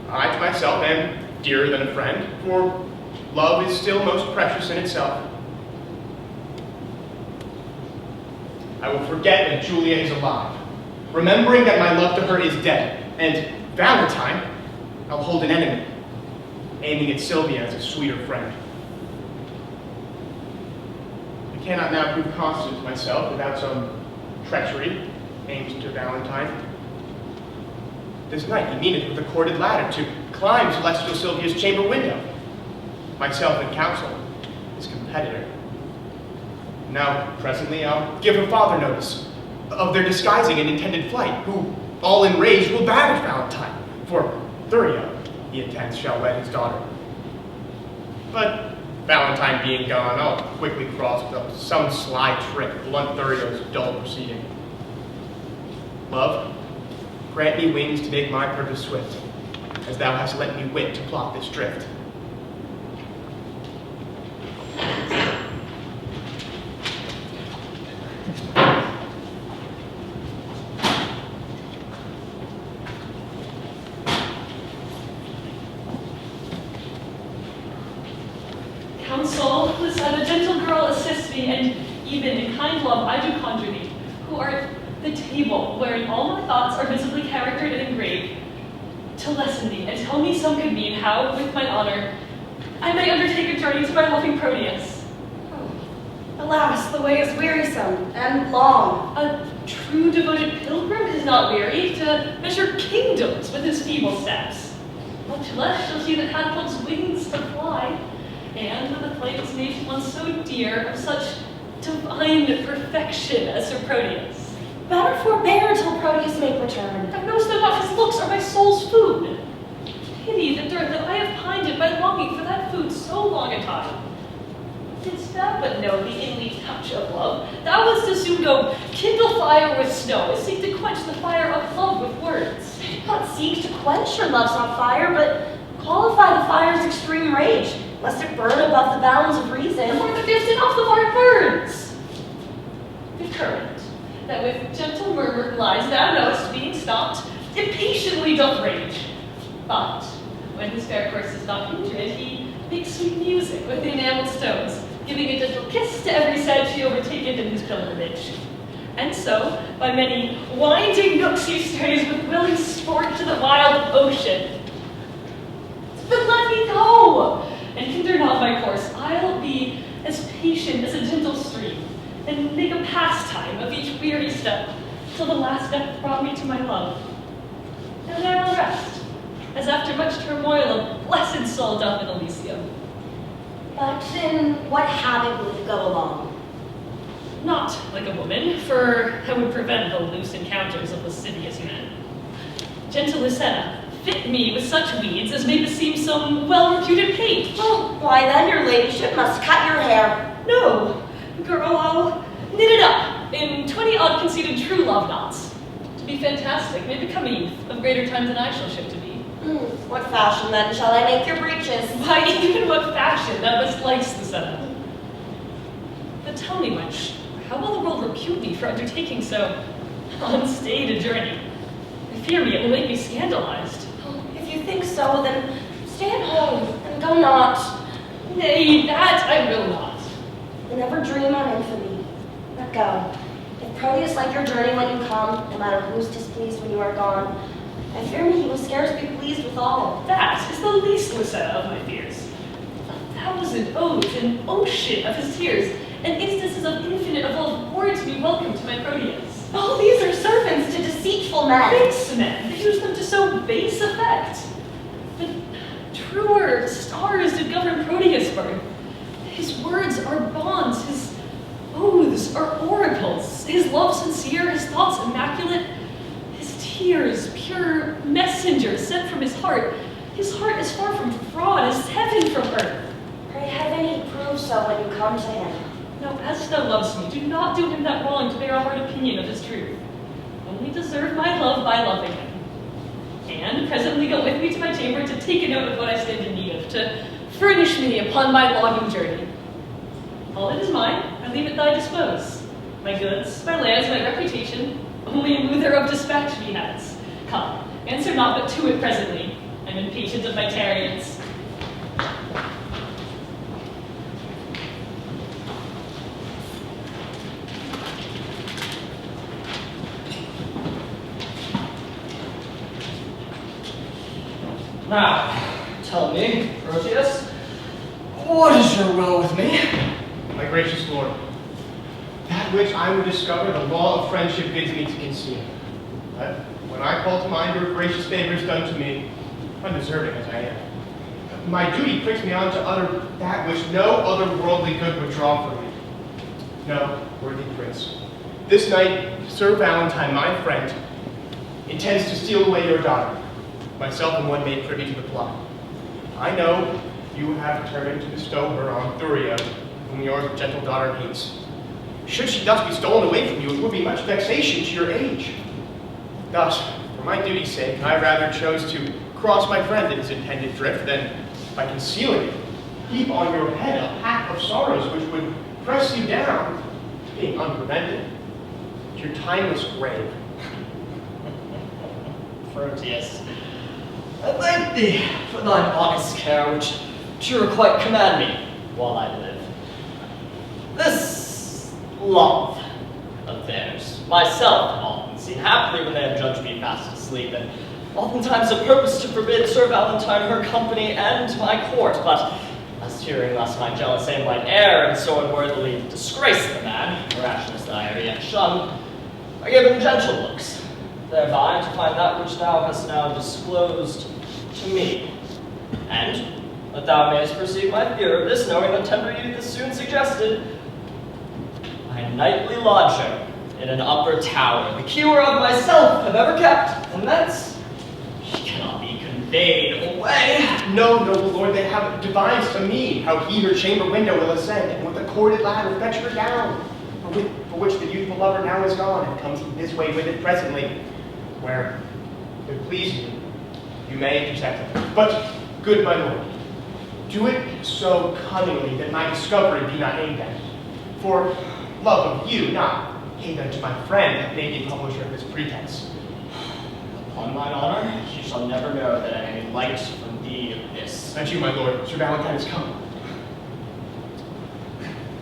I to myself am dearer than a friend, for love is still most precious in itself. I will forget that Julia is alive, remembering that my love to her is dead, and Valentine I'll hold an enemy, aiming at Silvia as a sweeter friend. I cannot now prove constant to myself without some treachery aimed to Valentine. This night he meaneth with a corded ladder to climb celestial Silvia's chamber window, myself in counsel, his competitor. Now, presently, I'll give her father notice of their disguising an intended flight, who, all enraged, will banish Valentine, for Thurio, he intends, shall wed his daughter. But Valentine being gone, I'll quickly cross with some sly trick, blunt Thurio's dull proceeding. Love, grant me wings to make my purpose swift, as thou hast lent me wit to plot this drift. Counsel, that a gentle girl assist me, and even in kind love I do conjure thee, who art the table wherein all my thoughts are visibly charactered and engraved, to lesson thee and tell me some good mean how, with my honor, I may undertake a journey to my loving Proteus. Alas, the way is wearisome and long. A true devoted pilgrim is not weary to measure kingdoms with his feeble steps. Much less shall she that had one's wings to fly, and with the flight was made to one so dear, of such divine perfection as Sir Proteus. Better forbear till Proteus make return. Thou knowest that not his looks are my soul's food. Pity the dirt that I have pined in by longing for that food so long a time. Didst thou but know the inly touch of love, thou wouldst as soon go kindle fire with snow as seek to quench the fire of love with words. I do not seek to quench your love's on fire, but qualify the fire's extreme rage, lest it burn above the bounds of reason. The more the gifted off the fire burns. The current, that with gentle murmur lies, thou knowest, being stopped, impatiently doth rage. But when his fair course is not hindered, he makes sweet music with the enameled stones, giving a gentle kiss to every sad she overtaketh in his pilgrimage. And so, by many winding nooks he strays with willing sport to the wild ocean. But let me go, and hinder not my course. I'll be as patient as a gentle stream, and make a pastime of each weary step, till the last step brought me to my love. And there I'll rest, as after much turmoil a blessed soul doth in Elysium. But in what habit will you go along? Not like a woman, for I would prevent the loose encounters of lascivious men. Gentle Lucena, fit me with such weeds as may beseem some well-reputed page. Well, why then your ladyship must cut your hair. No, girl, I'll knit it up in 20-odd conceited true love knots. To be fantastic may become a youth of greater time than I shall ship to be. What fashion then shall I make your breeches? Why, even what fashion, thou must lice the setup. But tell me, wench, how will the world repute me for undertaking so unstaid a journey? I fear me it will make me scandalized. If you think so, then stay at home and go not. Nay, that I will not. And never dream on infamy. But go. If Proteus like your journey when you come, no matter who's displeased when you are gone, I fear me he will scarce be pleased withal. That is the least Lucetta of my fears. 1,000 odes, an ocean of his tears, and instances of infinite of love poured to be welcome to my Proteus. Oh, these are servants to deceitful men. Base men, they use them to so base effect. But truer stars did govern Proteus' birth. His words are bonds, his oaths are oracles, his love sincere, his thoughts immaculate, his tears pure messengers sent from his heart. His heart is far from fraud as heaven from earth. Pray heaven he prove so when you come to him. No, as thou lovest me, do not do him that wrong to bear a hard opinion of his truth. Only deserve my love by loving him. And presently go with me to my chamber to take a note of what I stand in need of, to furnish me upon my logging journey. All that is mine, I leave at thy dispose. My goods, my lands, my reputation, only a moother of dispatch me has. Come, answer not but to it presently. I'm impatient of my tarriance. Now, tell me, Proteus, what is your will with me? My gracious lord, that which I would discover the law of friendship bids me to conceal. But when I call to mind your gracious favors done to me, undeserving as I am, my duty pricks me on to utter that which no other worldly good would draw from me. No, worthy prince, this night Sir Valentine, my friend, intends to steal away your daughter, myself and one made privy to the plot. I know you have determined to bestow her on Thurio, whom your gentle daughter hates. Should she thus be stolen away from you, it would be much vexation to your age. Thus, for my duty's sake, I rather chose to cross my friend in his intended drift than, by concealing it, heap on your head a pack of sorrows which would press you down, being unprevented, to your timeless grave. Proteus, I thank thee for thine honest care, which you requite command me while I live. This love of theirs, myself have often seen happily when they have judged me fast asleep, and oftentimes a purpose to forbid Sir Valentine her company and my court, but as hearing thus my jealous aim might err, and so unworthily disgrace the man, rashness that I have yet shunned, I gave him gentle looks, thereby to find that which thou hast now disclosed to me. And that thou mayest perceive my fear of this, knowing that tender youth is soon suggested, my nightly lodger in an upper tower, the key whereof myself have ever kept, and thence she cannot be conveyed away. No, noble lord, they have devised to me how he her chamber window will ascend, and with a corded ladder fetch her down, for which the youthful lover now is gone, and comes this way with it presently, where, if it please you, you may intercept it. But, good my lord, do it so cunningly that my discovery be not aimed at. For love of you, not hate unto my friend, that may be publisher of this pretense. Upon mine honor, you shall never know that any light from thee of this. And you, my lord, Sir Valentine is come.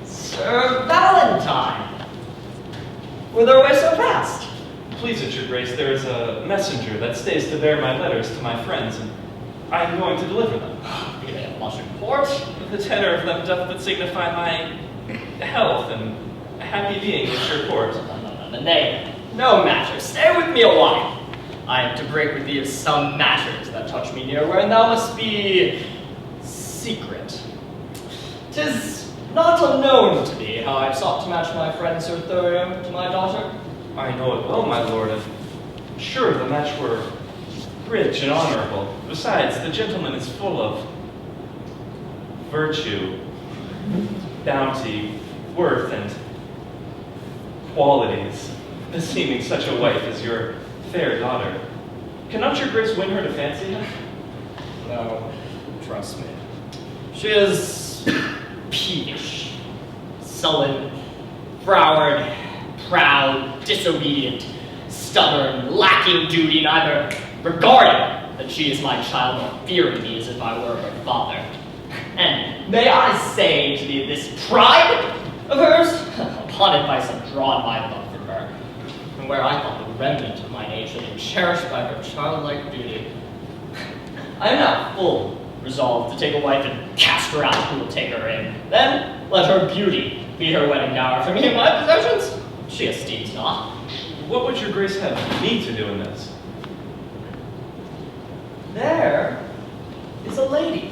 Sir Valentine! Whither away so fast? Please it your grace, there is a messenger that stays to bear my letters to my friends, and I am going to deliver them. Be they of much import? The tenor of them doth but signify my health and happy being at your court. Nay, no matter. Stay with me a while. I am to break with thee of some matters that touch me near, wherein thou must be secret. 'Tis not unknown to thee how I have sought to match my friend Sir Thurio to my daughter. I know it well, my lord, and sure the match were rich and honorable. Besides, the gentleman is full of virtue, bounty, worth, and qualities, beseeming such a wife as your fair daughter. Cannot your grace win her to fancy him? No, trust me. She is peevish, sullen, froward, proud, disobedient, stubborn, lacking duty, neither regarding that she is my child nor fearing me as if I were her father. And may I say to thee, this pride of hers, upon advice have drawn my love for her, and where I thought the remnant of mine age had been cherished by her childlike beauty, I am now full resolved to take a wife and cast her out who will take her in. Then let her beauty be her wedding dower for me and my possessions. She esteems not. What would your grace have me to do in this? There is a lady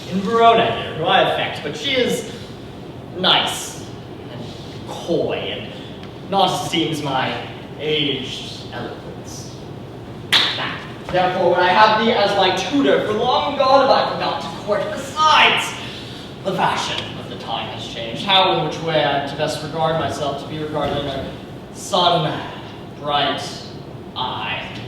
in Verona here who I affect, but she is nice and coy and not esteems my aged eloquence. Now, therefore, when I have thee as my tutor, for long gone have I forgot to court. Besides, the fashion of the time has changed. How and which way I am to best regard myself to be regarded in her sun bright eye.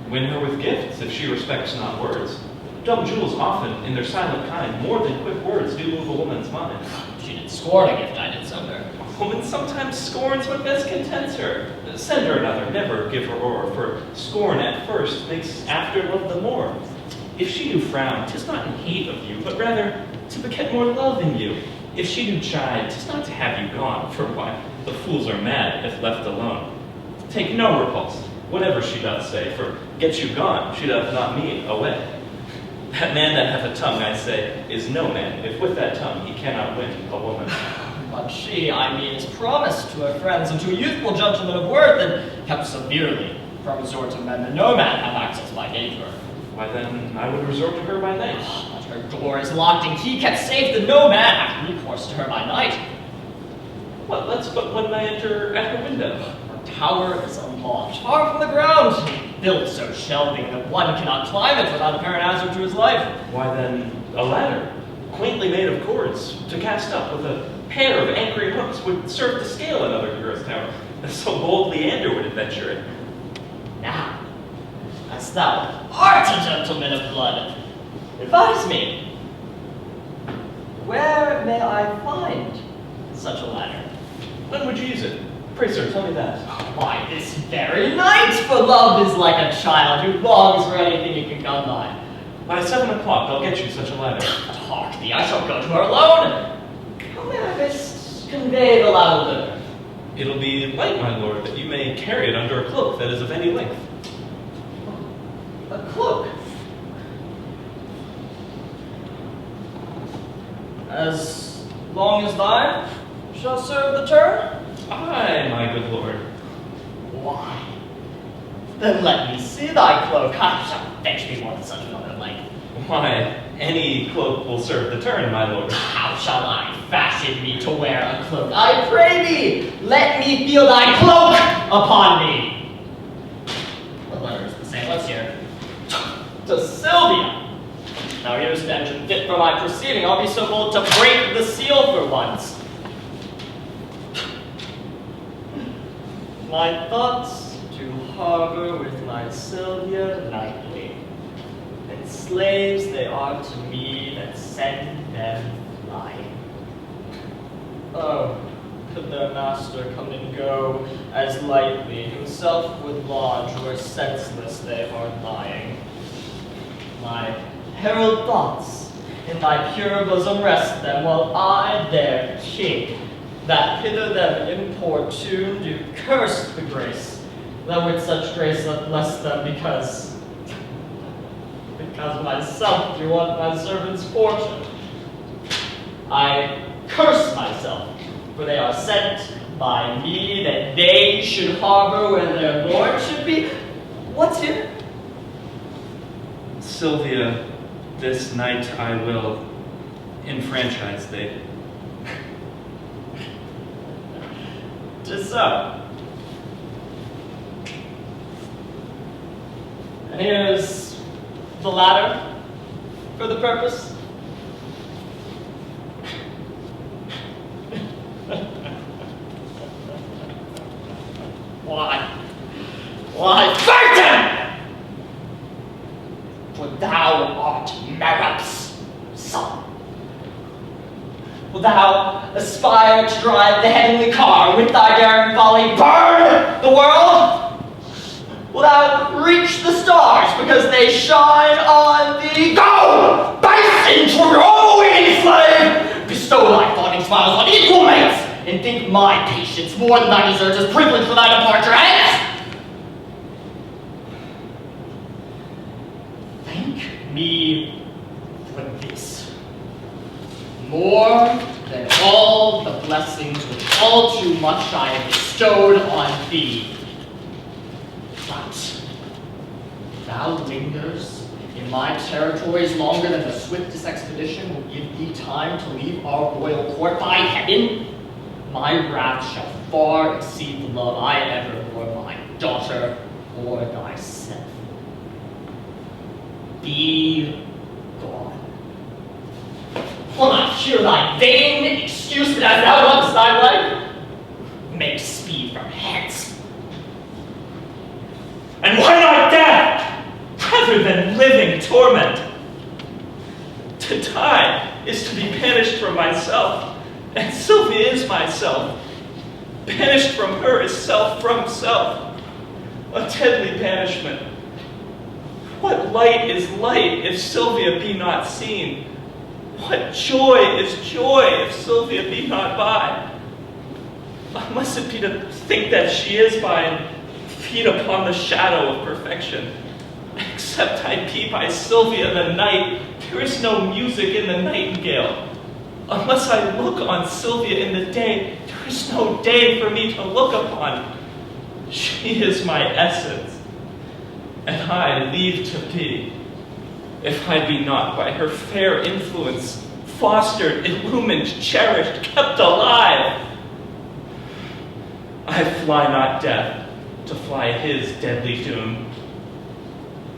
Win her with gifts, if she respects not words. Dumb jewels often, in their silent kind, more than quick words do move a woman's mind. She did scorn a gift I did send her. A woman sometimes scorns what best contents her. Send her another, never give her o'er, for scorn at first makes after love the more. If she do frown, 'tis not in hate of you, but rather to beget more love in you. If she do chide, 'tis not to have you gone, for why, the fools are mad if left alone. Take no repulse, whatever she doth say, for get you gone, she doth not mean away. That man that hath a tongue, I say, is no man, if with that tongue he cannot win a woman. But she, I mean, is promised to her friends and to a youthful gentleman of worth, and kept severely from resort to men that no man have access by day to her. Why then, I would resort to her by night. But her door is locked and key kept safe, that no man hath recourse to her by night. What, let's but when I enter at her window. Her tower is unlocked, far from the ground, built so shelving that one cannot climb it without apparent hazard to his life. Why then, a ladder, quaintly made of cords, to cast up with a pair of anchoring hooks would serve to scale another hero's tower. So bold Leander would adventure it. Now, as thou art a gentleman of blood, advise me, where may I find such a ladder? When would you use it? Pray, sir, tell me that. Why, this very night, for love is like a child who longs for anything he can come by. By 7 o'clock, I'll get you such a ladder. Hark thee, I shall go to her alone. How may I best convey the ladder thither? It'll be light, my lord, that you may carry it under a cloak that is of any length. A cloak? As long as thine shall serve the turn? Aye, my good lord. Why? Then let me see thy cloak. I shall fetch me more than such another length. Why, any cloak will serve the turn, my lord. How shall I fashion me to wear a cloak? I pray thee, let me feel thy cloak upon me. The letter is the same. Let's hear. To Silvia. Now here's the engine fit for my proceeding. I'll be so bold to break the seal for once. My thoughts to harbor with my Silvia nightly, and slaves they are to me that send them flying. Oh, could their master come and go as lightly, himself would lodge where senseless they are lying. My herald thoughts in thy pure bosom rest them, while I, their king, that hither them importune, do curse the grace, that with such grace doth bless them, because myself do want my servant's fortune. I curse myself, for they are sent by me that they should harbor where their lord should be. What's here? Silvia, this night I will enfranchise thee. 'Tis so. And here's the ladder for the purpose. Why, Burton! For thou art Merup's son. Wilt thou aspire to drive the heavenly car with thy daring folly, burn the world? Wilt thou reach the stars because they shine on thee? Go! Burst into your winning flame! Bestow thy fawning smiles on equal mates, and think my patience more than thy deserts as privilege for thy departure. Hence! Thank me for this. More than all the blessings which all too much I have bestowed on thee. But thou lingers in my territories longer than the swiftest expedition will give thee time to leave our royal court. By heaven, my wrath shall far exceed the love I ever bore my daughter or thyself. Be gone. Will not hear thy vain excuse, but as thou lovest thy life, make speed from hence. And why not death, rather than living torment? To die is to be banished from myself, and Silvia is myself. Banished from her is self from self, a deadly banishment. What light is light if Silvia be not seen? What joy is joy if Silvia be not by? Unless it be to think that she is by and feed upon the shadow of perfection. Except I be by Silvia in the night, there is no music in the nightingale. Unless I look on Silvia in the day, there is no day for me to look upon. She is my essence, and I leave to be, if I be not by her fair influence, fostered, illumined, cherished, kept alive. I fly not death to fly his deadly doom.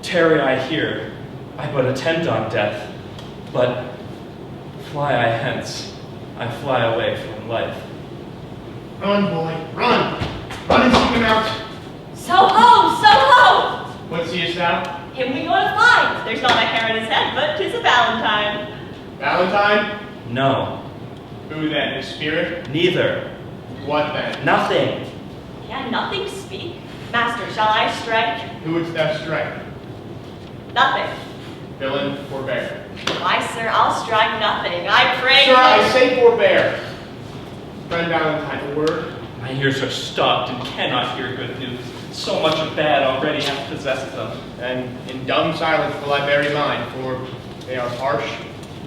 Tarry I here, I but attend on death, but fly I hence, I fly away from life. Run, boy, run! Run and seek him out! So ho, so ho! What seest thou? Him we go to find. There's not a hair in his head, but 'tis a Valentine. Valentine? No, Who then? His spirit? neither, What then? nothing. Can nothing speak? Master, shall I strike? Who wouldst thou strike? Nothing. Villain, forbear. Why, sir, I'll strike nothing. I pray. Sir, I say forbear. Friend Valentine, a word? My ears are stopped and cannot hear good news. So much of bad already hath possessed them. And in dumb silence will I bury mine, for they are harsh,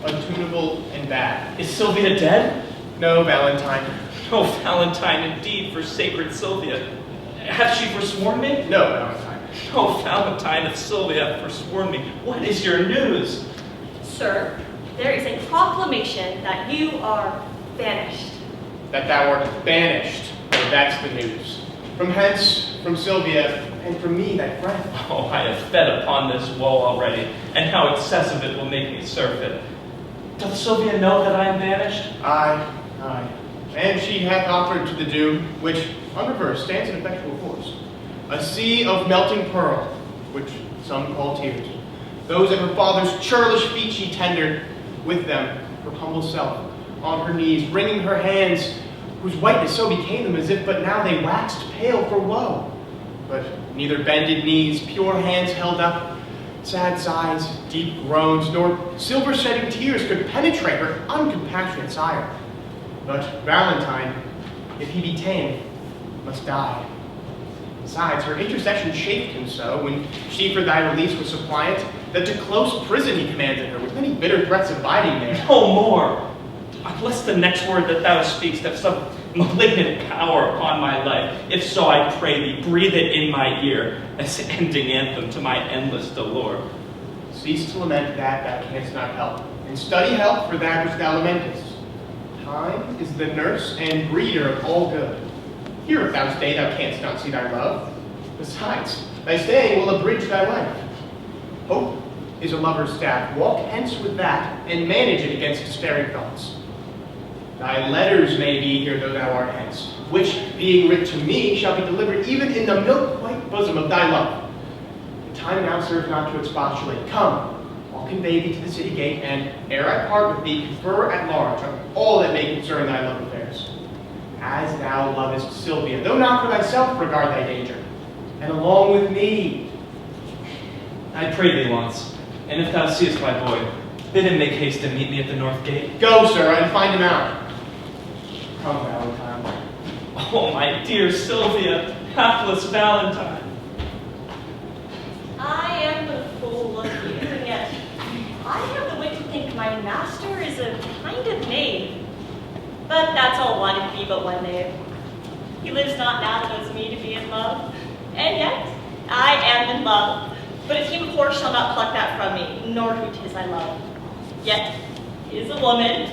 untunable, and bad. Is Silvia dead? No, Valentine. No, Valentine, indeed, for sacred Silvia. Hath she forsworn me? No, Valentine. No, Valentine, if Silvia hath forsworn me, what is your news? Sir, there is a proclamation that you are banished. That thou art banished. That's the news. From hence, from Silvia, and from me, thy friend. Oh, I have fed upon this woe already, and how excessive it will make me surfeit. Doth Silvia know that I am banished? Aye. And she hath offered to the doom, which, on reverse, stands in effectual force. A sea of melting pearl, which some call tears. Those at her father's churlish feet she tendered, with them her humble self, on her knees, wringing her hands, whose whiteness so became them as if but now they waxed pale for woe. But neither bended knees, pure hands held up, sad sighs, deep groans, nor silver-shedding tears could penetrate her uncompassionate sire. But Valentine, if he be ta'en, must die. Besides, her intercession chafed him so, when she for thy release was suppliant, that to close prison he commanded her, with many bitter threats abiding there. No more! Unless the next word that thou speakst have some malignant power upon my life. If so, I pray thee, breathe it in my ear, as ending anthem to my endless dolor. Cease to lament that thou canst not help, and study help for that which thou lamentest. Time is the nurse and breeder of all good. Here if thou stay, thou canst not see thy love. Besides, thy staying will abridge thy life. Hope is a lover's staff. Walk hence with that, and manage it against despairing thoughts. Thy letters may be here, though thou art hence, which, being writ to me, shall be delivered even in the milk-white bosom of thy love. The time now serves not to expostulate. Come, I'll convey thee to the city gate, and, ere I part with thee, confer at large on all that may concern thy love affairs. As thou lovest Silvia, though not for thyself, regard thy danger, and along with me. I pray thee, Launce, and if thou seest my boy, bid him make haste to meet me at the north gate. Go, sir, and find him out. Come, Valentine. Oh, my dear Silvia, hapless Valentine. I am the fool of you, and yet I have the wit to think my master is a kind of knave. But that's all one in me but one knave. He lives not now that knows me to be in love, and yet I am in love. But a human horse shall not pluck that from me, nor who 'tis I love. Yet, 'tis a woman.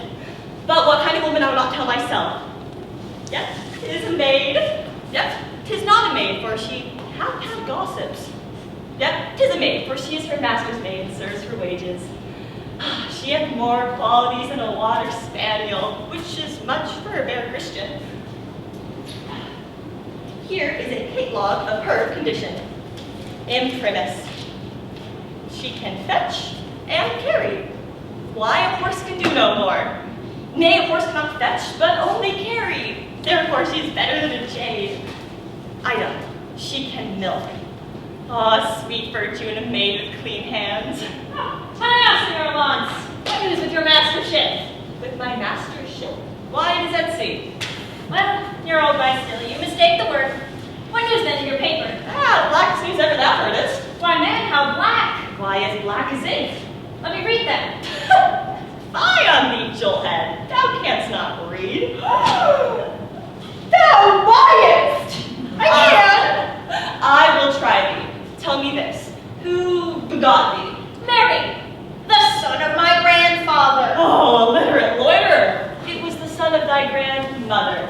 But what kind of woman I will not tell myself. Yet, 'tis a maid. Yet, 'tis not a maid, for she hath had gossips. Yet, 'tis a maid, for she is her master's maid and serves her wages. She hath more qualities than a water spaniel, which is much for a bare Christian. Here is a catalogue of her condition. Imprimis. She can fetch and carry. Why, a horse can do no more. Nay, a horse cannot fetch, but only carry. Therefore, she is better than a jade. Item, she can milk. Ah, sweet virtue in a maid with clean hands. Hi, Senor Launce. What news with your mastership? With my mastership? Why, it is at sea. Well, you're old by still. You mistake the word. What news then in your paper? Ah, blackest news ever thou heardest. Why, man, how black. Why, as black as ink. Let me read them. Fie on thee, jolthead. Thou canst not read. Thou liest! I can! I will try thee. Tell me this. Who begot thee? Mary, the son of my grandfather. Oh, illiterate loiterer. It was the son of thy grandmother.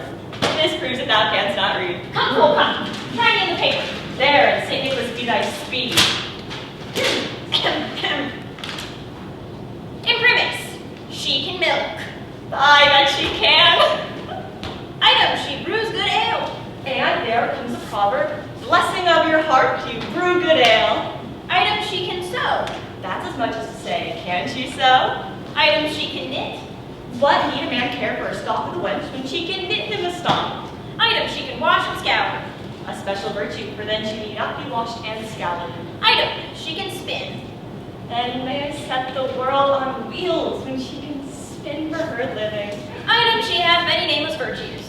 This proves that thou canst not read. Come, fool, come. Try me in the paper. There, and St. Nicholas be thy speed. Imprimis, she can milk. I bet she can. Item, she brews good ale. And there comes a proverb. Blessing of your heart, you brew good ale. Item, she can sew. That's as much as to say, can she sew? Item, she can knit. What need a man care for a stock of the wench when she can knit him a stock? Item, she can wash and scour. A special virtue, for then she need not be washed and scoured. Item, she can spin. And may I set the world on wheels when she can spin for her living. Item, she hath many nameless virtues.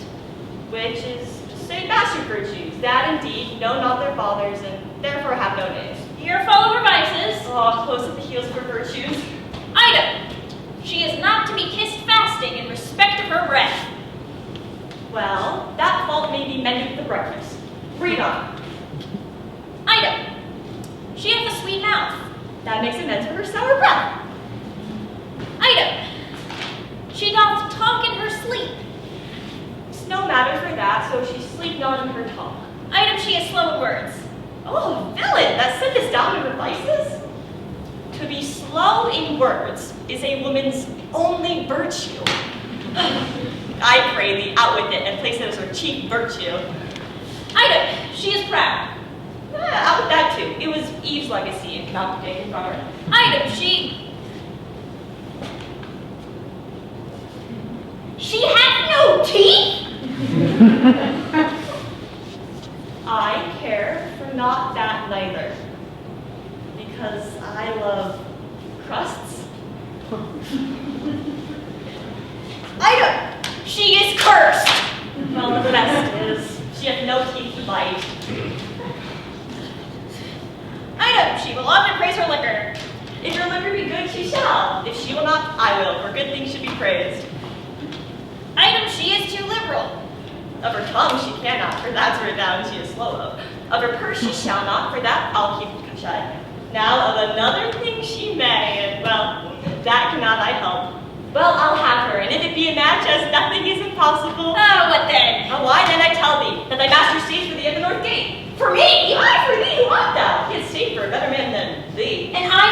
Which is to say bastard virtues, that indeed know not their fathers, and therefore have no names. You're full of her vices. Oh, close at the heels of her virtues. Item, she is not to be kissed fasting in respect of her breath. Well, that fault may be mended with the breakfast. Read on. Item, she hath a sweet mouth. That makes amends for her sour breath. Item, she doth talk in her sleep. It's no matter for that, so she sleep not in her talk. Item, she is slow in words. Oh, villain, that sendest down to her vices? To be slow in words is a woman's only virtue. I pray thee, outwit it and place it as her chief virtue. Item, she is proud. Out with that too. It was Eve's legacy and cannot be taken from her. Item, she hath no teeth. I care for not that neither, because I love crusts. Item, she is cursed. Well, the best is she hath no teeth to bite. Item, she will often praise her liquor. If your liquor be good, she shall. If she will not, I will, for good things should be praised. Item, she is too liberal. Of her tongue she cannot, for that's written down she is slow of. Of her purse she shall not, for that I'll keep shut. Now of another thing she may, and well, that cannot I help. Well, I'll have her, and if it be a match, as nothing is impossible. Oh, what then? Oh, why then I tell thee, that thy master stays for thee at the north gate. For me? Aye, for thee, who art thou? He had stayed for a better man than thee. And I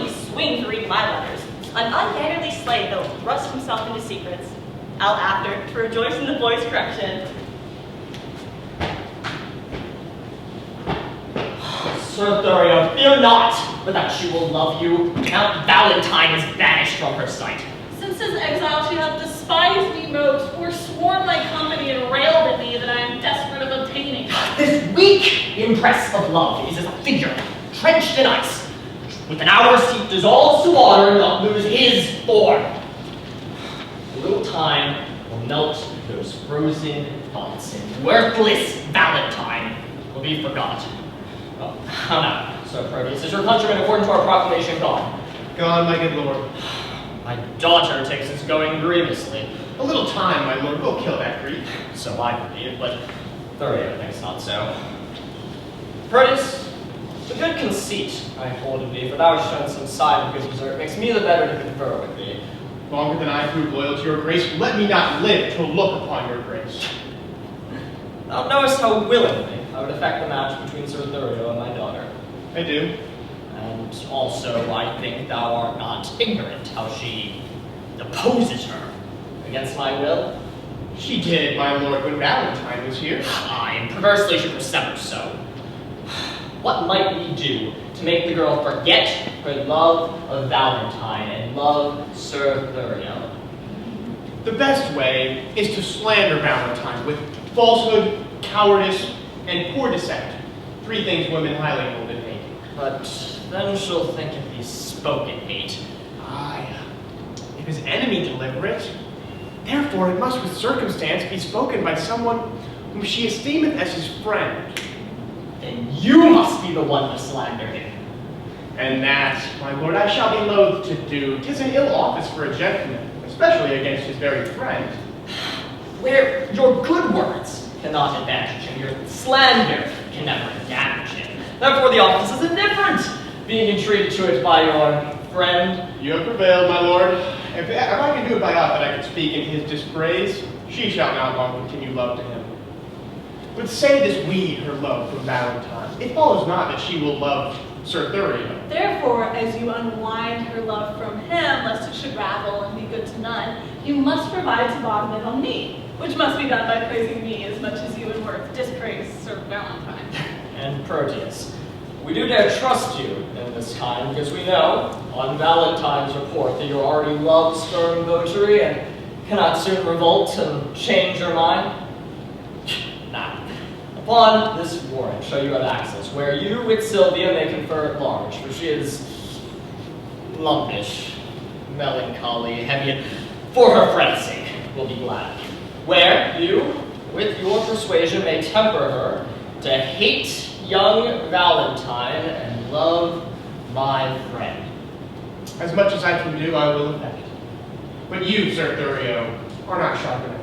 really swing to read my letters. An unmannerly slave that'll thrust himself into secrets. I'll after, to rejoice in the boy's correction. Sir Thurio, fear not, but that she will love you. Count Valentine is banished from her sight. Since his exile, she hath despised me most, forsworn my company, and railed at me that I am desperate of obtaining. This weak impress of love is as a figure trenched in ice. With an hour's heat dissolves to water and not lose his form. A little time will melt those frozen thoughts, and worthless Valentine will be forgotten. Oh, how now, Sir Proteus? Is your countryman according to our proclamation gone? Gone, my good lord. My daughter takes its going grievously. A little time, my lord, will kill that grief. So I believe, but Thurio thinks not so. Proteus, the good conceit I hold of thee, for thou hast shown some sign of good desert, makes me the better to confer with thee. Longer than I prove loyal to your grace, let me not live to look upon your grace. Thou knowest how willingly I would effect the match between Sir Thurio and my daughter. I do. And also, I think thou art not ignorant how she opposes her against my will. She did, my lord, when Valentine was here. Aye, and perversely she persevers so. What might we do to make the girl forget her love of Valentine and love Sir Thurio? The best way is to slander Valentine with falsehood, cowardice, and poor descent. 3 things women highly hold in hate. But then she'll think it be spoken hate. Aye, if his enemy deliver it, therefore it must with circumstance be spoken by someone whom she esteemeth as his friend. Then you must be the one to slander him. And that, my lord, I shall be loath to do. 'Tis an ill office for a gentleman, especially against his very friend. Where your good words cannot advantage him, your slander can never damage him. Therefore the office is indifferent, being entreated to it by your friend. You have prevailed, my lord. If I can do it by aught that I can speak in his dispraise, she shall not long continue love to him. But say this weed her love for Valentine. It follows not that she will love Sir Thurio. Therefore, as you unwind her love from him, lest it should ravel and be good to none, you must provide to bottom it on me, which must be done by praising me as much as you in worth dispraise Sir Valentine. And Proteus, we do dare trust you in this kind, because we know, on Valentine's report, that you already love stern votary and cannot soon revolt and change your mind. Now, upon this warrant, show you have access, where you with Silvia may confer at large, for she is lumpish, melancholy, heavy, and for her friend's sake will be glad. Where you, with your persuasion, may temper her to hate young Valentine and love my friend. As much as I can do, I will effect. But you, Sir Thurio, are not sharp enough.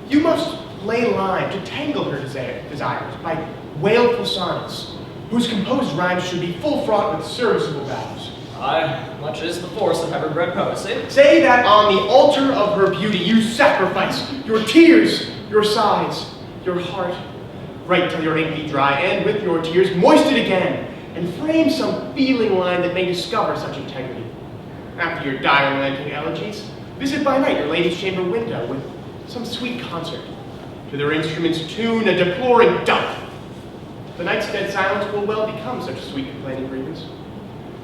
You must lay line to tangle her desires by wailful sonnets, whose composed rhymes should be full fraught with serviceable vows. Aye, much is the force of heaven-bred poesy. Say that on the altar of her beauty you sacrifice your tears, your sighs, your heart, right till your ink be dry, and with your tears moist it again, and frame some feeling line that may discover such integrity. After your dire lamenting elegies, visit by night your lady's chamber window with some sweet concert. To their instruments tune a deploring doth. The night's dead silence will well become such sweet complaining grievance.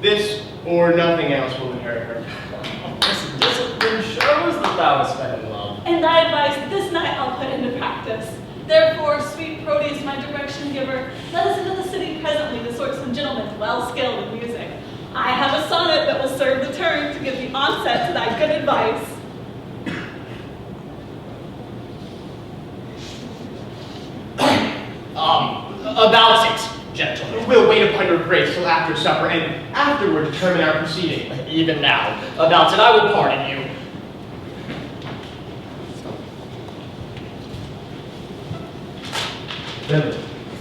This or nothing else will inherit her. This discipline shows that thou hast been in love. And thy advice this night I'll put into practice. Therefore, sweet Proteus, my direction giver, let us into the city presently to sort some gentlemen well skilled in music. I have a sonnet that will serve the turn to give the onset to thy good advice. About it, gentlemen. We'll wait upon your grace till after supper, and afterward determine our proceeding. Even now, about it, I will pardon you. Then,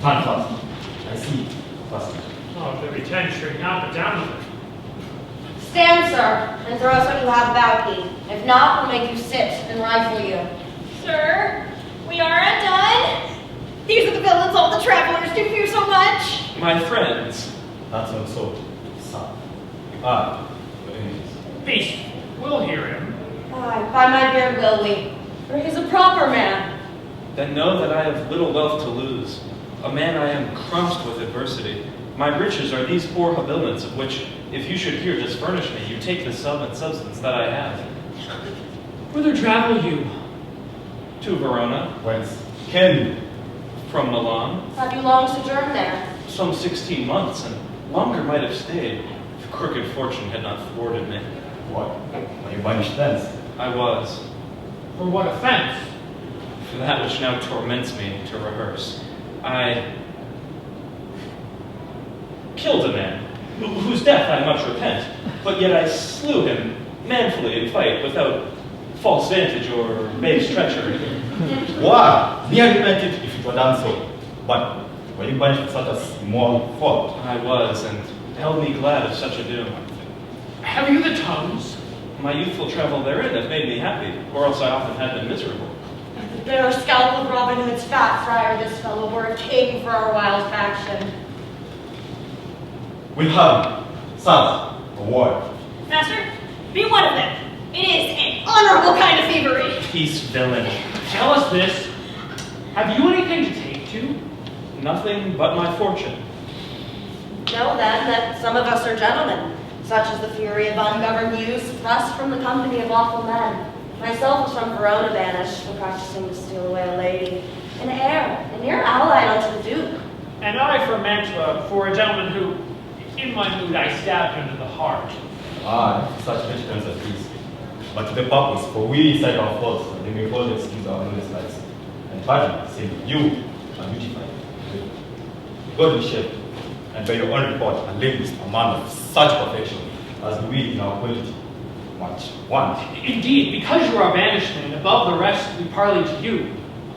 time fast. I see. Fast. Oh, if there be 10 straight out, but down with it. Stand, sir, and throw us what you have about ye. If not, we'll make you sit and rifle you. Sir, we are undone. These are the villains all the travelers do fear so much. My friends, That's also son. Ah, very Beast, we'll hear him. Aye, by my beard will we, for he's a proper man. Then know that I have little wealth to lose. A man I am crunched with adversity. My riches are these poor habiliments, of which, if you should here disfurnish me, you take the sum and substance that I have. Whither travel you? To Verona, Whence came you? from Milan, Have you long sojourned there? some 16 months, and longer might have stayed, if crooked fortune had not thwarted me. What? Were you banished thence? I was, For what offense? for that which now torments me to rehearse. I killed a man, whose death I much repent, but yet I slew him manfully in fight, without false vantage or base treachery. Why? Near repented if it were done so. But were you banished for such a small fault? I was, and held me glad of such a doom. Have you the tongues? My youthful travel therein have made me happy, or else I often had been miserable. The bare scalp of Robin Hood's fat friar, this fellow were a king for our wild faction. We have sons, a war. Master, be one of them. It is an honorable kind of thievery. Peace, villain. Tell us this. Have you anything to take to? Nothing but my fortune. Know then that some of us are gentlemen, such as the fury of ungoverned youths thrust from the company of lawful men. Myself was from Verona banished for practicing to steal away a lady, an heir, a near ally unto the Duke. And I for Mantua, for a gentleman who, in my mood, I stabbed under the heart. Ah, such rich terms as these. But to the purpose, for we cite our faults, and they may hold excuse our honest lives. And pardon, saying you are beautified. Godly shape, and by your own report, a linguist, a man of such perfection, as we in our quality much want. Indeed, because you are banishment, above the rest we parley to you.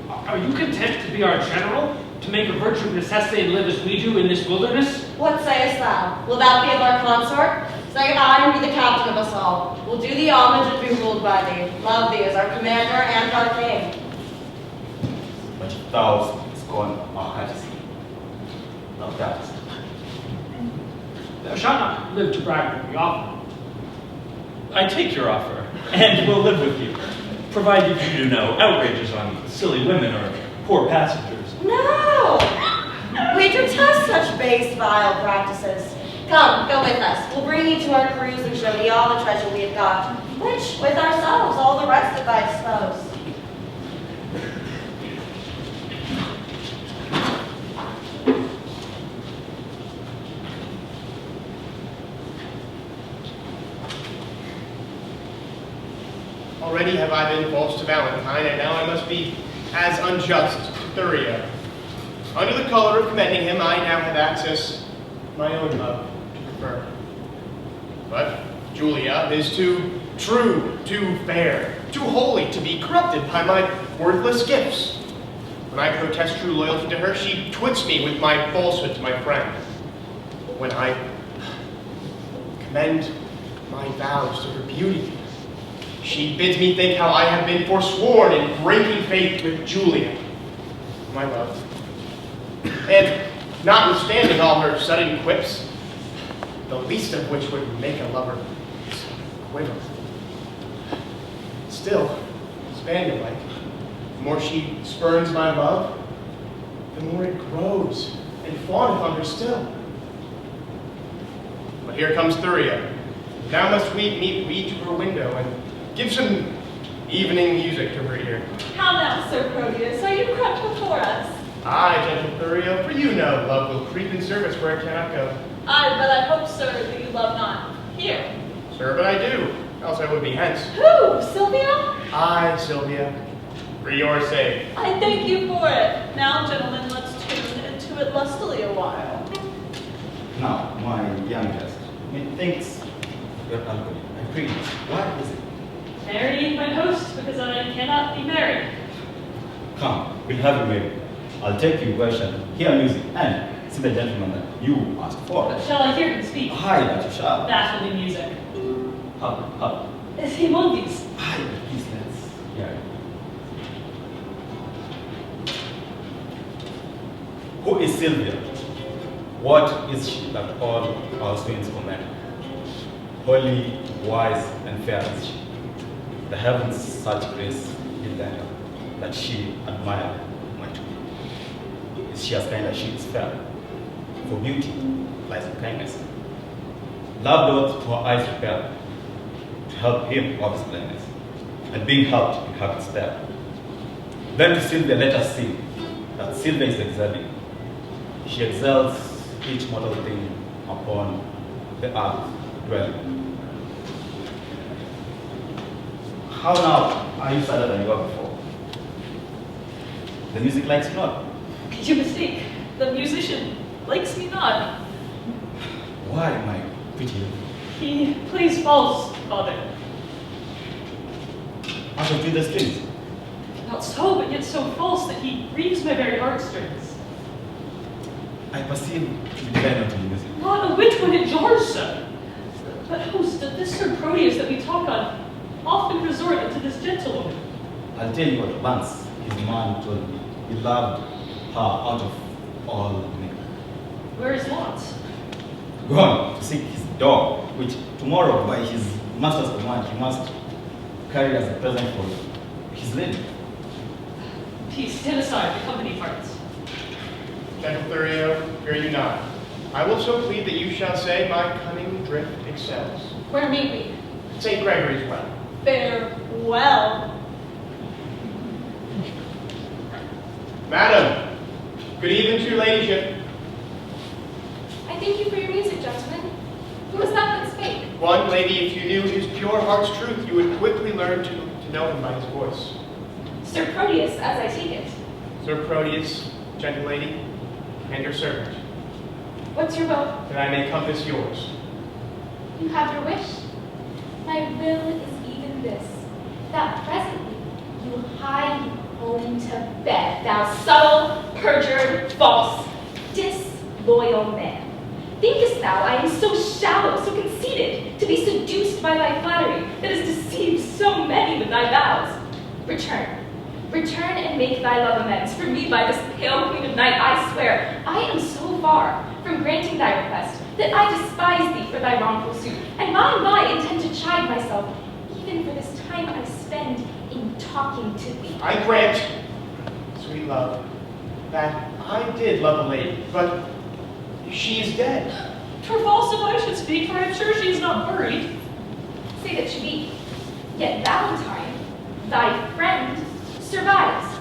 Are you content to be our general, to make a virtue of necessity and live as we do in this wilderness? What sayest thou? Will thou be of our consort? Say I and be the captain of us all. We'll do thee homage and be ruled by thee. Love thee as our commander and our king. But if thou scorn our majesty, thou doubtest. Thou shalt not live to brag what we offer. I take your offer, and will live with you, provided you do no outrages on silly women or poor passengers. No! We detest such base, vile practices. Come, go with us. We'll bring you to our cruise and show thee all the treasure we have got, which, with ourselves, all the rest at thy dispose. Already have I been false to Valentine, and now I must be as unjust to Thurio. Under the color of commending him, I now have access to my own love to prefer. But Julia is too true, too fair, too holy to be corrupted by my worthless gifts. When I protest true loyalty to her, she twits me with my falsehood to my friend. But when I commend my vows to her beauty, she bids me think how I have been forsworn in breaking faith with Julia, my love. And notwithstanding all her sudden quips, the least of which would make a lover quiver. Still, Spaniel-like, the more she spurns my love, the more it grows and fawneth on her still. But here comes Thurio. Now must we meet we to her window and give some evening music to her ear. How now, Sir Proteus, are you crept before us? Aye, gentle Thurio, for you know love will creep in service where it cannot go. Aye, but I hope, sir, that you love not here. Sir, but I do, else I would be hence. Who, Silvia? Aye, Silvia, for your sake. I thank you for it. Now, gentlemen, let's tune into it lustily a while. Now, my youngest, methinks your alcohol. I pray you, why is it? Marry my host, because I cannot be married. Come, we'll have you married. I'll take you where shall hear music and see the gentleman that you asked for. But shall I hear him speak? Aye, that you shall. That will be music. Hub. Is he among these? Aye, but please let's hear it. Who is Silvia? What is she that all our swains commend? holy, wise, and fair is she. The heavens such grace in her that she admired much. Is she as kind as she is fair? For beauty lies in kindness. Love doth to her eyes repair, to help him of his blindness, and being helped in having spare. Then to Silvia let us sing, that Silvia is excelling. She excels each mortal thing upon the earth dwelling. How now are you sadder than you were before? The music likes you not. You mistake. The musician likes me not. Why, my pretty? He plays false, father. Out of the strings. Not so, but yet so false that he grieves my very heartstrings. I perceive you depend on the music. Not a whit when it jars so. But host, this Sir Proteus that we talk on often resorted to this gentlewoman. I'll tell you what, once his man told me he loved her out of all men. Where is Lot? Gone to seek his dog, which tomorrow, by his master's command, he must carry as a present for his lady. Peace, stand aside, the company parts. Gentle Thurio, fear you not. I will so plead that you shall say my cunning drift excels. Where meet we? St. Gregory's well. Farewell. Madam, good even to your ladyship. I thank you for your music, gentlemen. Who was that that spake? One lady, if you knew his pure heart's truth, you would quickly learn to know him by his voice. Sir Proteus, as I take it. Sir Proteus, gentle lady, and your servant, What's your will? that I may compass yours. You have your wish. My will is even this, that presently you hie home to bed, thou subtle, perjured, false, disloyal man. Thinkest thou I am so shallow, so conceited, to be seduced by thy flattery, that has deceived so many with thy vows? Return. Return and make thy love amends for me by this pale queen of night. I swear, I am so far from granting thy request that I despise thee for thy wrongful suit, and by and by intend to chide myself, even for this time I spend in talking to thee. I grant, sweet love, that I did love a lady, but she is dead. 'Twere false if I should speak, for I am sure she is not buried. Say that she be. Yet Valentine, thy friend, survives.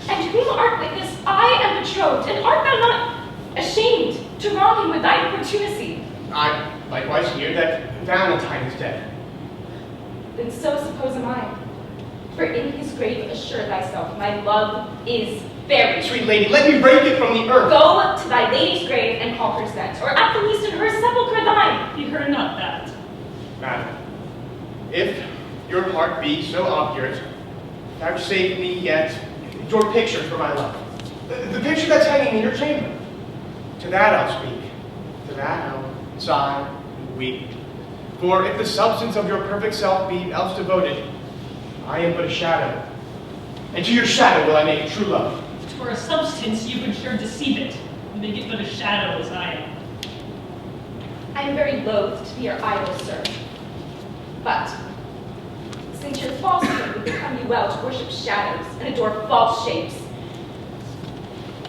And whom art witness I am betrothed, and art thou not ashamed to wrong him with thy importunacy? I likewise hear that Valentine is dead. Then so suppose am I. For in his grave assure thyself, my love is buried. Sweet lady, let me break it from the earth. Go to thy lady's grave and call her thence, or at the least in her sepulchre thine. He heard not that. Madam, if your heart be so obdurate, vouchsafe me yet your picture for my love. The picture that's hanging in your chamber. To that I'll speak. To that I'll sigh and weep. For if the substance of your perfect self be else devoted, I am but a shadow. And to your shadow will I make true love. 'Twere a substance, you would sure deceive it, and make it but a shadow as I am. I am very loath to be your idol, sir. But since your falsehood would become you well to worship shadows and adore false shapes,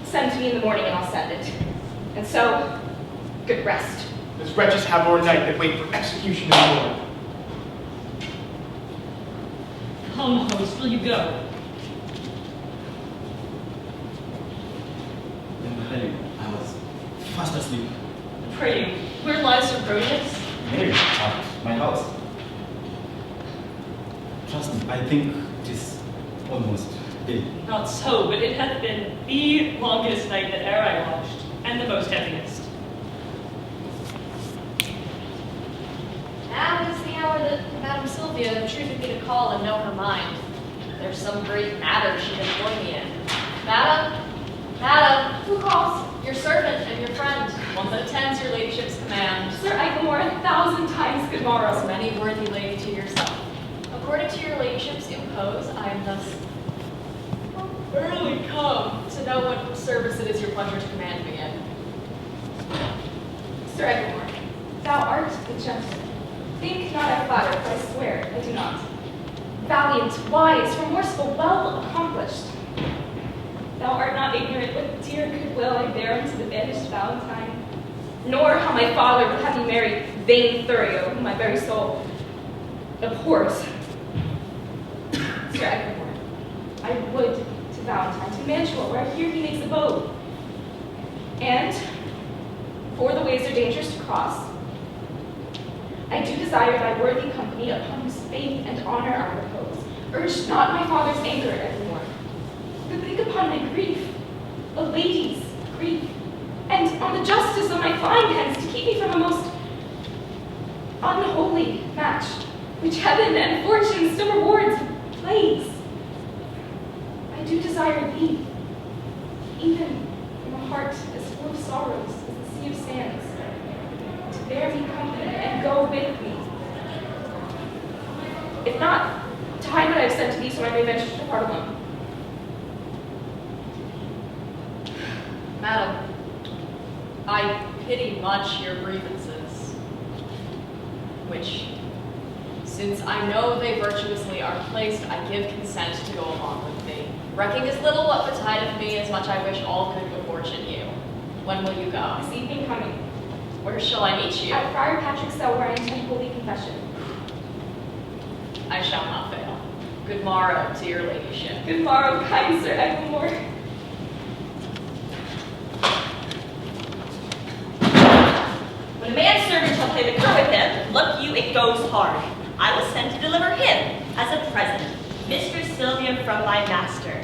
send to me in the morning and I'll send it. And so, good rest. As wretches have o'ernight that wait for execution in the morning. Come, host, will you go? I was fast asleep. Pray you, where lies Sir Proteus? Maybe at my house. Trust me, I think it is almost day. Not so, but it hath been the longest night that e'er I watched, and the most heaviest. Now is the hour that Madame Silvia entreated me to call and know her mind. There's some great matter she'd inform me in. Madam, Who calls? your servant and your friend, one that attends your ladyship's command. Sir Igamore, 1,000 times good morrow. As many worthy lady to yourself. According to your ladyship's impose, I am thus early come to know what service it is your pleasure to command me in. Sir Igamore, thou art the gentleman. Think not I flatter, for I swear I do not. Valiant, wise, remorseful, well accomplished. Thou art not ignorant what dear goodwill I bear unto the banished Valentine, nor how my father would have me marry vain Thurio, whom my very soul abhors. Sir Evermore, I would to Valentine, to Mantua, where I hear he makes abode. And, for the ways are dangerous to cross, I do desire thy worthy company, upon whose faith and honor I repose. Urge not my father's anger evermore, but think upon my grief, a lady's grief, and on the justice of my fine hands to keep me from a most unholy match, which heaven and fortune still rewards with plagues. I do desire thee, even from a heart as full of sorrows as the sea of sands, to bear me company and go with me. If not, to hide what I have said to thee, so I may venture to depart alone. Madam, I pity much your grievances, which, since I know they virtuously are placed, I give consent to go along with thee. Recking as little what betideth me as much I wish all good fortune you. When will you go? This evening coming. Where shall I meet you? At Friar Patrick's cell, where I intend holy confession. I shall not fail. Good morrow to your ladyship. Good morrow, kind Sir Evermore. When a manservant shall play the cur with him, look you, it goes hard. I was sent to deliver him as a present, Mistress Silvia from my master.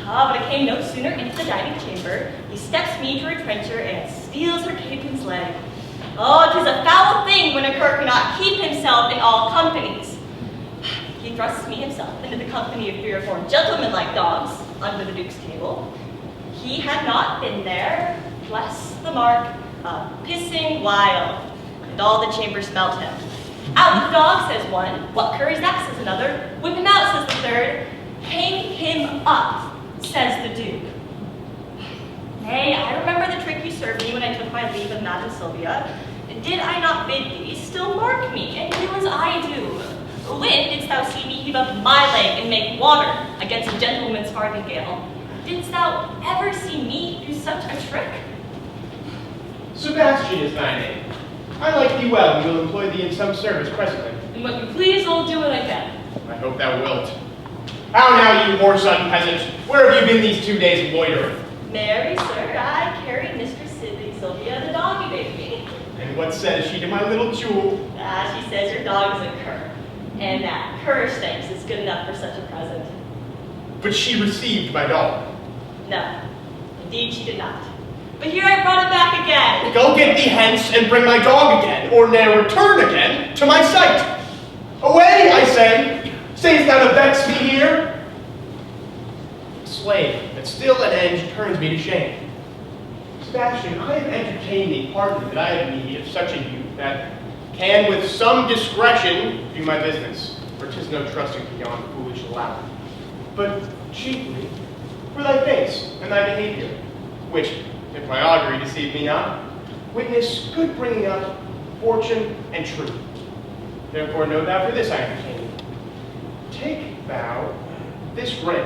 Ah, but I came no sooner into the dining chamber, he steps me to her trencher and steals her capon's leg. Oh, 'tis a foul thing when a cur cannot keep himself in all companies. He thrusts me himself into the company of 3 or 4 gentlemen-like dogs under the Duke's table. He had not been there, bless the mark, a pissing while, and all the chamber smelt him. Out with the dog, says one. What cur is that, says another. Whip him out, says the third. Hang him up, says the Duke. Nay, I remember the trick you served me when I took my leave of Madam Silvia. Did I not bid thee still mark me, and do as I do? When didst thou see me heave up my leg and make water against a gentleman's farthingale? Didst thou ever see me do such a trick? Sebastian is thy name. I like thee well, and will employ thee in some service presently. And what you please, I'll do what I can. I hope thou wilt. How now, you whoreson peasant? Where have you been these 2 days loitering? Marry, sir, I carried Mistress Silvia, the dog you gave me. And what says she to my little jewel? Ah, she says your dog is a cur, and that cur stinks is good enough for such a present. But she received my dog. No, indeed she did not. But here I brought it back again. Go get thee hence and bring my dog again, or ne'er return again to my sight. Away, I say. Sayest thou to vex me here? Slave, that still at end turns me to shame. Sebastian, I have entertained thee partly that I have need of such a youth that can with some discretion do my business, for 'tis no trusting to yon foolish lout. But chiefly for thy face and thy behavior, which, if my augury deceive me not, witness good bringing up, fortune, and truth. Therefore know thou for this I entertain thee. Take thou this ring,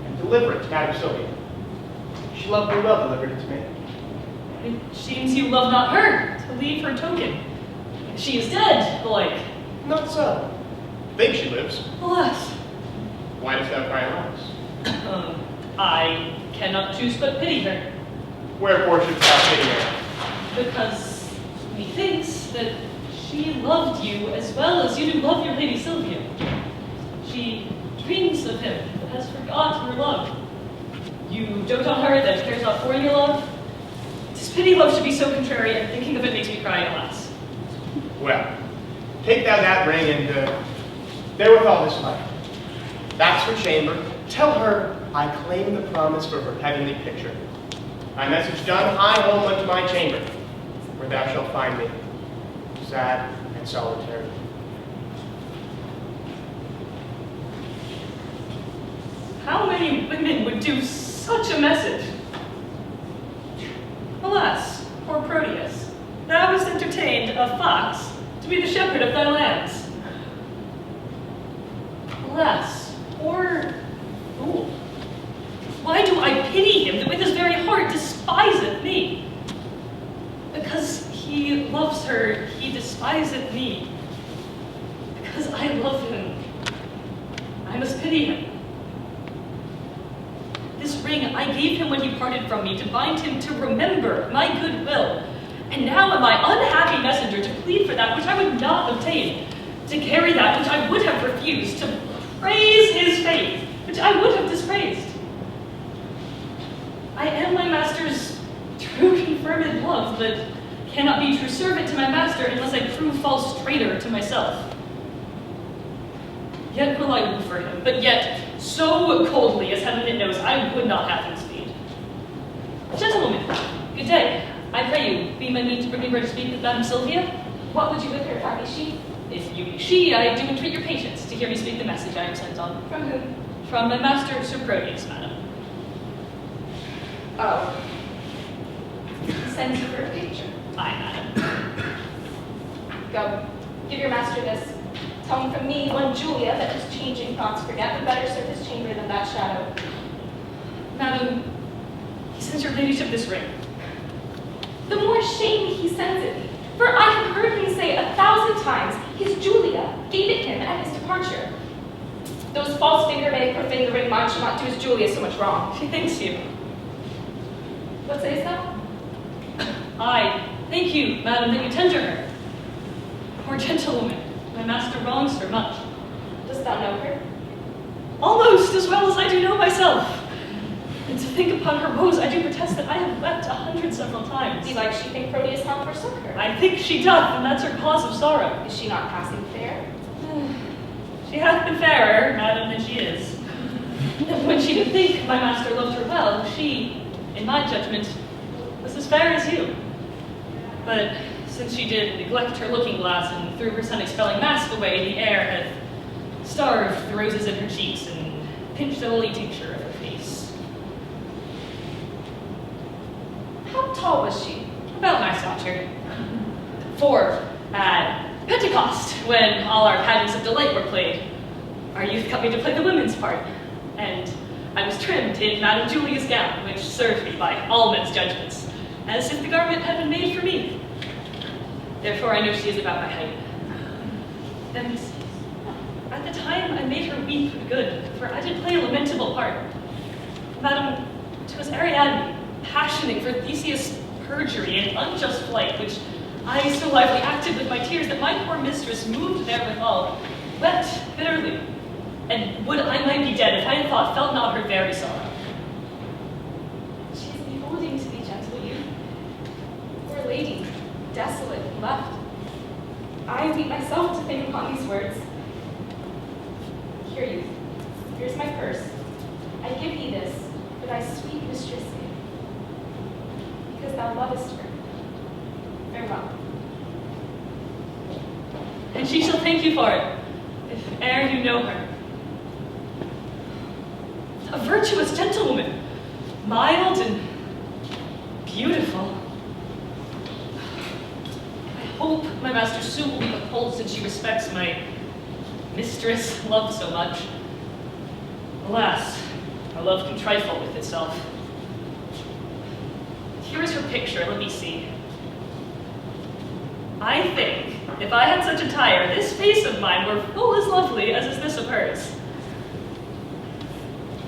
and deliver it to Madam Silvia. She loved me well, delivered it to me. It seems you love not her, to leave her token. She is dead, belike. Not so. Think she lives. Alas. Why dost thou cry aloud? I cannot choose but pity her, Wherefore shouldst thou pity her? because methinks that she loved you as well as you do love your Lady Silvia. She dreams of him, but has forgot your love. You dote on her, that cares not for your love. 'Tis pity love should be so contrary, and thinking of it makes me cry, alas. Well, take thou that ring and therewithal this life. That's her chamber. Tell her I claim the promise for her heavenly picture. My message done, hie home unto my chamber, where thou shalt find me, sad and solitary. How many women would do such a message? Alas, poor Proteus, thou hast entertained a fox to be the shepherd of thy lands. Alas, poor fool. Why do I pity him that with his very heart despiseth me? Because he loves her, he despiseth me. Because I love him, I must pity him. This ring I gave him when he parted from me to bind him to remember my goodwill. And now am I unhappy messenger to plead for that which I would not obtain, to carry that which I would have refused, to praise his faith, which I would have dispraised. I am my master's true confirmed love, but cannot be true servant to my master unless I prove false traitor to myself. Yet will I woo for him, but yet so coldly as heaven it knows I would not have him speed. Gentlewoman, good day. I pray you, be my means to bring me where to speak with Madame Silvia. What would you with her, if I be she? If you be she, I do entreat your patience to hear me speak the message I am sent on. From whom? From my master, Sir Proteus, madam. Oh. He sends you for a picture. Aye, madam. Go. Give your master this. Tell him from me, one Julia, that his changing thoughts forget would better serve his chamber than that shadow. Madam, he sends your ladyship this ring. The more shame he sends it me. For I have heard him say 1,000 times his Julia gave it him at his departure. Those false finger may profane the ring mine shall not do his Julia so much wrong. She thanks you. What sayest thou? I thank you, madam, that you tender her. Poor gentlewoman, my master wrongs her much. Dost thou know her? Almost as well as I do know myself. And to think upon her woes, I do protest that I have wept 100 several times. Belike she think Proteus hath forsook her. I think she doth, and that's her cause of sorrow. Is she not passing fair? She hath been fairer, madam, than she is. And when she did think my master loved her well, she, in my judgment, was as fair as you. But since she did neglect her looking glass and threw her sun-expelling mask away, the air hath starved the roses in her cheeks and pinched the lily tincture of her face. How tall was she? About my stature. For at Pentecost, when all our pageants of delight were played, our youth cut me to play the women's part, and I was trimmed in Madame Julia's gown, which served me by all men's judgments, as if the garment had been made for me. Therefore I know she is about my height. And at the time I made her weep good, for I did play a lamentable part. Madam, 'twas Ariadne, passioning for Theseus' perjury and unjust flight, which I so lively acted with my tears that my poor mistress, moved therewithal, wept bitterly, and would I might be dead if I had thought felt not her very sorrow. She is beholding to thee, gentle youth. Poor lady, desolate and left. I weep myself to think upon these words. Here, youth, here's my purse. I give thee this for thy sweet mistress' sake, because thou lovest her. Farewell. And she shall thank you for it, if e'er you know her. A virtuous gentlewoman, mild and beautiful. I hope my master soon will be uphold, since she respects my mistress love so much. Alas, our love can trifle with itself. Here is her picture, let me see. I think, if I had such attire, this face of mine were full as lovely as is this of hers.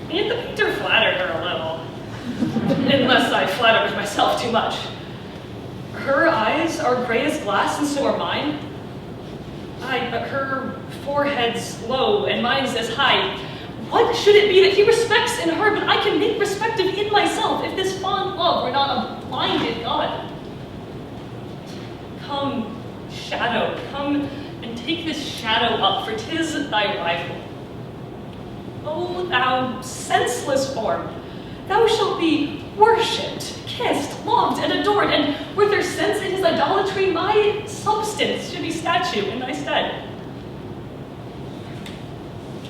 And yet the painter flattered her a little, unless I flattered myself too much. Her eyes are gray as glass, and so are mine. Aye, but her forehead's low, and mine's as high. What should it be that he respects in her, but I can make respective in myself, if this fond love were not a blinded God? Come, shadow, come and take this shadow up, for 'tis thy rival. O thou senseless form, thou shalt be worshipped, kissed, loved, and adored, and were there sense in his idolatry, my substance should be statue in thy stead.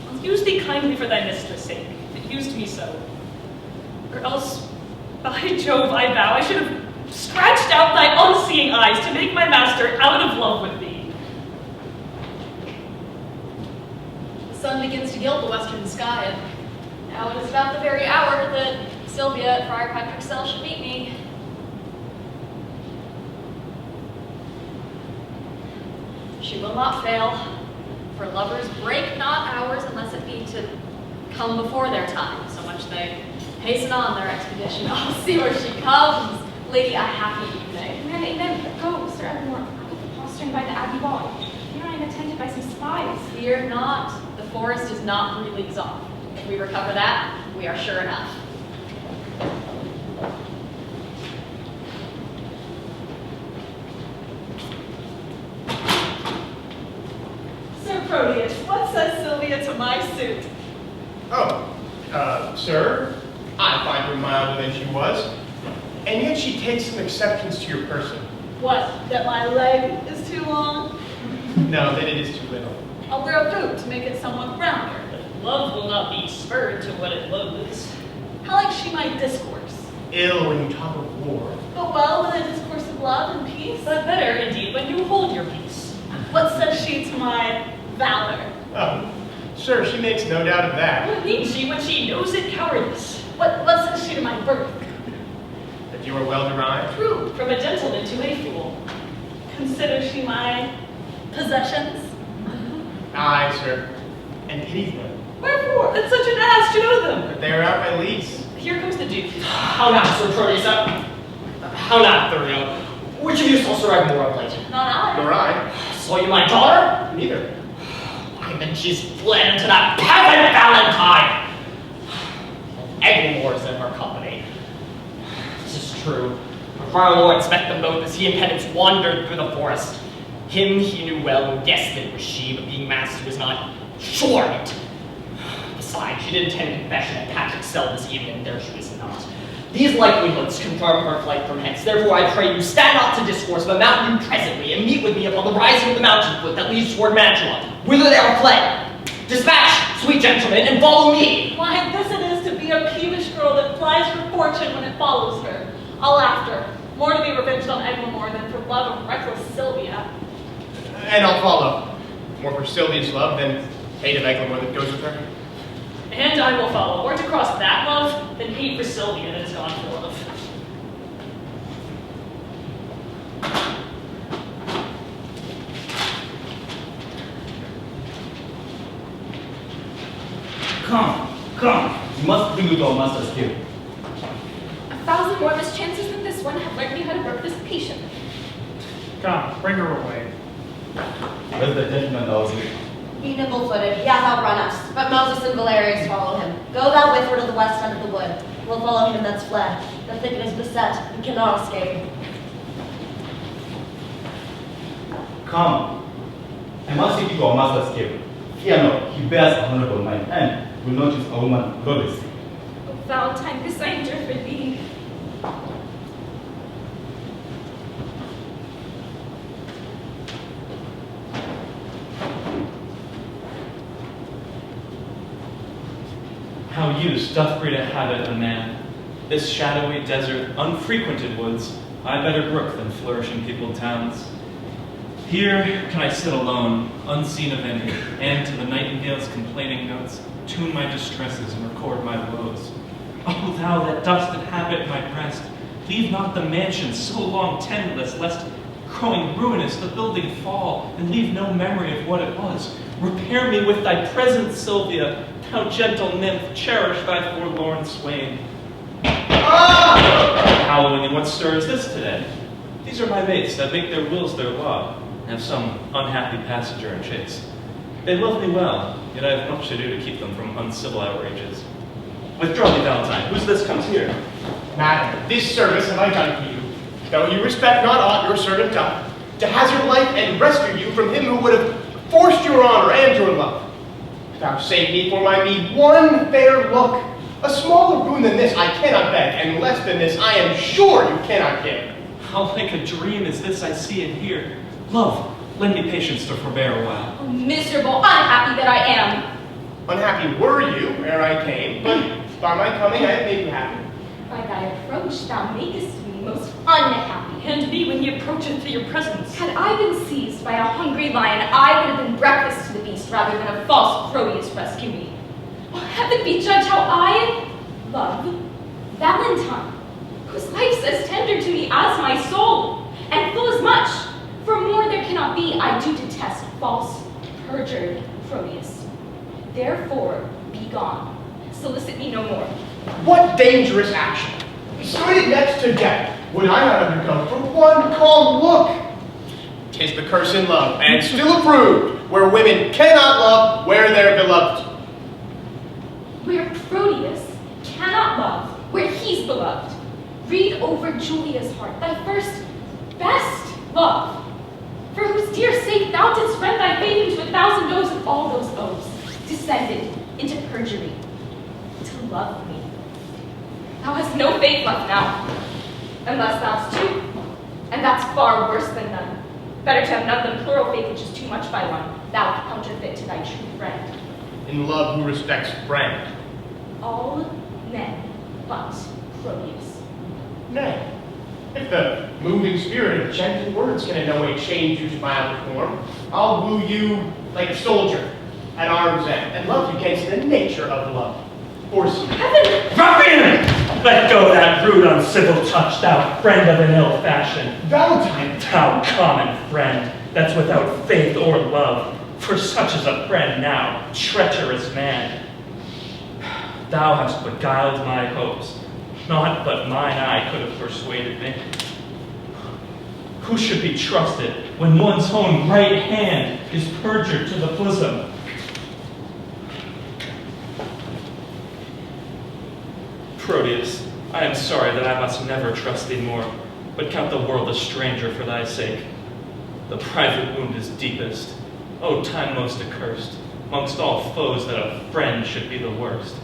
I'll use thee kindly for thy mistress' sake, that used me so. Or else, by Jove, I vow, I should have scratched out thy unseeing eyes to make my master out of love with thee. sun begins to gild the western sky, and now it is about the very hour that Silvia at Friar Patrick's cell should meet me. She will not fail, for lovers break not hours unless it be to come before their time, so much they hasten on their expedition. Oh, see where she comes! Lady, a happy evening. Then go, Sir Evermore. I'll get the postern by the Abbey Ball. Here I am attended by some spies. Fear not, the forest is not 3 leagues off. If we recover that, we are sure enough. Sir Proteus, what says Silvia to my suit? Oh, sir, I find her milder than she was, and yet she takes some exceptions to your person. What, that my leg is too long? No, that it is too little. I'll wear a boot to make it somewhat rounder. But love will not be spurred to what it loathes. How like she my discourse? Ill when you talk of war. But well when I discourse of love and peace? But better indeed when you hold your peace. What says she to my valor? Oh, sir, she makes no doubt of that. What means she when she knows it cowardice? What says she to my birth? That you are well derived? True, from a gentleman to a fool. Considers she my possessions? Aye, sir, and pities them. Wherefore? That's such an ass to know them. But they are out by lease. Here comes the Duke. How not, Sir Proteus? How not, Thurio? Which of you saw Sir Evermore of late? Not I. Nor I. Saw you my daughter? Neither. Why, then she's fled into that peasant Valentine! Evermore is in her company. This is true. Our Friar Lords met them both as he and penance wandered through the forest. Him he knew well and guessed that it was she, but being masked he was not sure of it. Besides, she did attend confession at Patrick's cell this evening, and there she was not. These likelihoods confirm her flight from hence. Therefore, I pray you, stand not to discourse, but mount you presently, and meet with me upon the rising of the mountain foot that leads toward Mantua, whither they are fled. Dispatch, sweet gentlemen, and follow me. Why, this it is to be a peevish girl that flies her fortune when it follows her. I'll after, more to be revenged on Eglamour than for love of reckless Silvia. And I'll follow. More for Sylvia's love than hate of Eglamour that goes with her. And I will follow, more to cross that love than hate for Silvia that has gone for love. Come. You must bring you to our master's skill. 1,000 more mischances than this one have learned me how to work this patiently. Come, bring her away. Where's the gentleman that was with? Be nimble-footed, he hath outrun us, but Moses and Valerius follow him. Go thou with her to the west end of the wood. We'll follow him that's fled. The thicket is beset, we cannot escape. Come. I must take you to our master's skill. Fear not, he bears a honorable mind, and will not use a woman lawlessly. Oh, Valentine, this I endure for thee. How use doth breed a habit in man. This shadowy desert, unfrequented woods, I better brook than flourishing peopled towns. Here can I sit alone, unseen of any, and to the nightingale's complaining notes, tune my distresses and record my woes. O thou that dost inhabit my breast, leave not the mansion so long tenantless, lest, growing ruinous, the building fall, and leave no memory of what it was. Repair me with thy presence, Silvia, thou gentle nymph, cherish thy forlorn swain. Howling, and what stir is this today? These are my mates that make their wills their law, and have some unhappy passenger in chase. They love me well, yet I have much to do to keep them from uncivil outrages. Withdraw me, Valentine. Who's this comes here? Madam, this service have I done for you, though you respect not aught your servant doth, to hazard life and rescue you from him who would have forced your honor and your love. Vouchsafe me for my meed one fair look. A smaller boon than this I cannot beg, and less than this I am sure you cannot give. How like a dream is this I see and hear. Love, lend me patience to forbear a while. Oh, miserable, unhappy that I am. Unhappy were you ere I came, but by my coming I have made you happy. By thy approach thou makest me most unhappy. And me when he approacheth to your presence. Had I been seized by a hungry lion, I would have been breakfast to the beast rather than a false Proteus rescue me. Oh, heaven be judge how I love Valentine, whose life's as tender to me as my soul, and full as much. For more there cannot be, I do detest false, perjured Proteus. Therefore, be gone. Solicit me no more. What dangerous action! Started next to death, would I not undergo for one calm look? 'Tis the curse in love, and still approved, where women cannot love where they're beloved. Where Proteus cannot love, where he's beloved. Read over Julia's heart, thy first, best love, for whose dear sake thou didst rend thy faith into 1,000 oaths, and all those oaths descended into perjury to love me. Thou hast no faith left now, unless thou'st two, and that's far worse than none. Better to have none than plural faith, which is too much by one, thou counterfeit to thy true friend. In love who respects friend. All men but Proteus. Nay, if the moving spirit of gentle words can in no way change you to mild form, I'll woo you like a soldier at arm's end, and love you against the nature of love. Force you. Heaven! Ruffian! Let go that rude, uncivil touch, thou friend of an ill fashion. Valentine! Thou common friend, that's without faith or love, for such is a friend now, treacherous man. Thou hast beguiled my hopes, naught but mine eye could have persuaded me. Who should be trusted when one's own right hand is perjured to the bosom? Proteus, I am sorry that I must never trust thee more, but count the world a stranger for thy sake. The private wound is deepest. O time most accursed, mongst all foes that a friend should be the worst.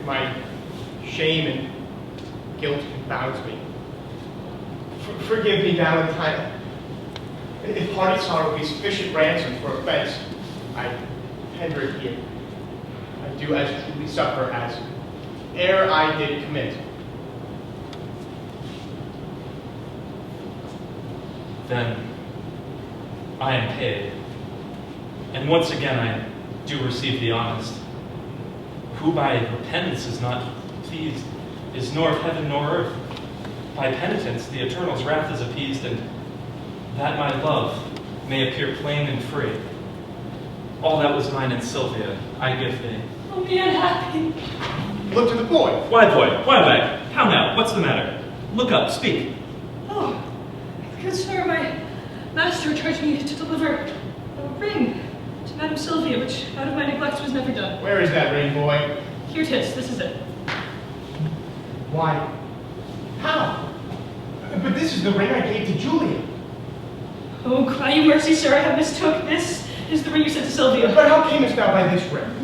My shame and guilt confounds me. Forgive me, Valentine. If hearty sorrow be sufficient ransom for offense, I tender it here. I do as truly suffer as ere I did commit. Then I am paid, and once again I do receive the honest. Who by repentance is not pleased is nor of heaven nor earth. By penitence the Eternal's wrath is appeased, and that my love may appear plain and free. All that was mine in Silvia, I give thee. Oh, me unhappy. Look to the boy. Why, boy? Why back? How now? What's the matter? Look up, speak. Oh, good sir, my master charged me to deliver a ring to Madame Silvia, which out of my neglect was never done. Where is that ring, boy? Here it is, this is it. Why? How? But this is the ring I gave to Julia. Oh, cry you mercy, sir, I have mistook. This is the ring you sent to Silvia. But how camest thou by this ring?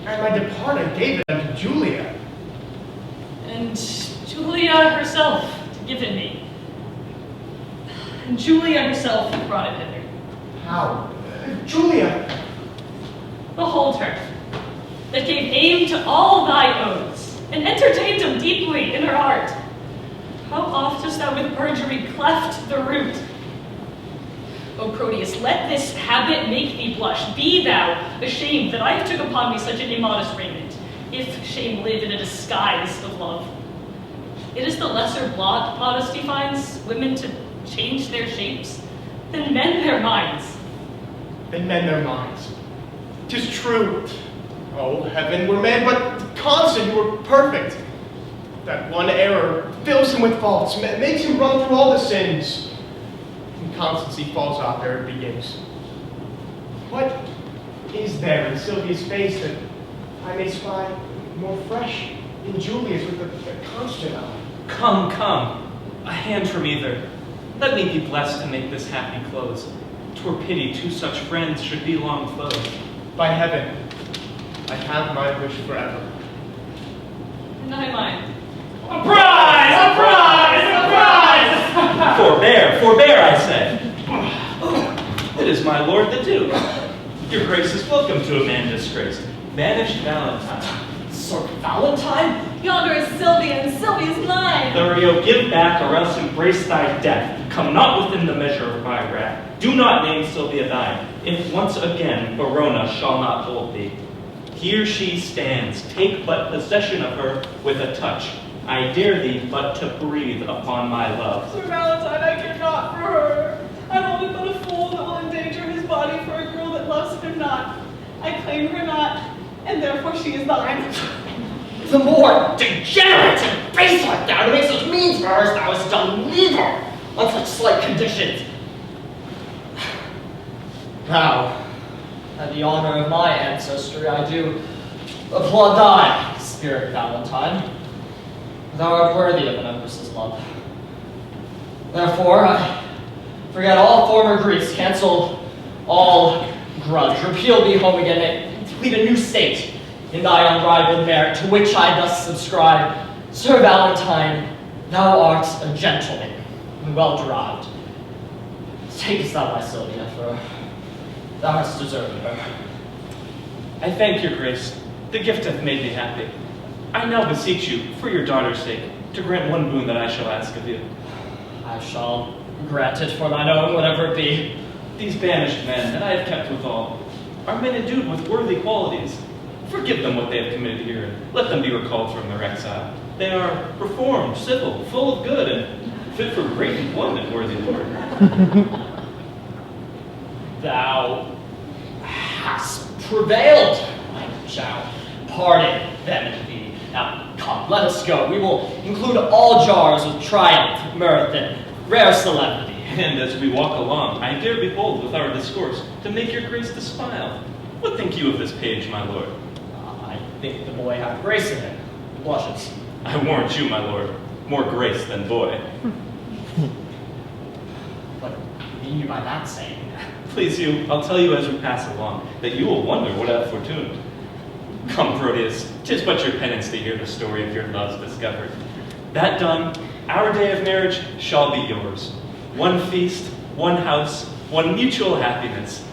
At my depart I gave it unto Julia. And Julia herself to give it me. And Julia herself brought it hither. How? Julia! Behold her, that gave aim to all thy oaths, and entertained them deeply in her heart. How oft hast thou with perjury cleft the root? O Proteus, let this habit make thee blush. Be thou ashamed that I have took upon me such an immodest raiment, if shame live in a disguise of love. It is the lesser blot modesty finds women to change their shapes, than men their minds. Than men their minds. 'Tis true. Oh, heaven, were men but constant, who were perfect. That one error fills him with faults, makes him run through all the sins. Constancy falls off ere it begins. What is there in Silvia's face that I may spy more fresh in Julia's with a constant eye? Come, come, a hand from either. Let me be blessed to make this happy close. 'Twere pity two such friends should be long foes. By heaven, I have my wish forever. And I mine. A prize! A prize! A prize! Forbear, forbear, I say. It is my lord the Duke. Your grace is welcome to a man disgraced. Banished Valentine. Sir Valentine? Yonder is Silvia, and Silvia's mine. Thurio, give back or else embrace thy death. Come not within the measure of my wrath. Do not name Silvia thine, if once again Verona shall not hold thee. Here she stands, take but possession of her with a touch. I dare thee but to breathe upon my love. Sir Valentine, I care not for her. I'm only but a fool that will endanger his body for a girl that loves him not. I claim her not, and therefore she is thine. The more degenerate and base like thou to make such means for her as thou hast done, leave her on such slight conditions. Now, at the honor of my ancestry, I do applaud thy spirit, Valentine. Thou art worthy of an empress's love. Therefore, I forget all former griefs, cancel all grudge, repeal thee home again, and complete a new state in thy unrivaled merit, to which I thus subscribe. Sir Valentine, thou art a gentleman, and well derived. Takest thou my Silvia, for thou hast deserved her. I thank your grace. The gift hath made me happy. I now beseech you, for your daughter's sake, to grant one boon that I shall ask of you. I shall grant it for thine own, whatever it be. These banished men that I have kept withal are men endued with worthy qualities. Forgive them what they have committed here, and let them be recalled from their exile. They are reformed, civil, full of good, and fit for great employment, worthy lord. Thou hast prevailed. I shall pardon them and thee. Now, come, let us go. We will include all jars of triumph, mirth, and rare solemnity. And as we walk along, I dare be bold with our discourse, to make your grace to smile. What think you of this page, my lord? I think the boy hath grace in him. Blushes. I warrant you, my lord, more grace than boy. What mean you by that saying? Please you, I'll tell you as we pass along, that you will wonder what hath fortuned. Come, Proteus, 'tis but your penance to hear the story of your loves discovered. That done, our day of marriage shall be yours. One feast, one house, one mutual happiness.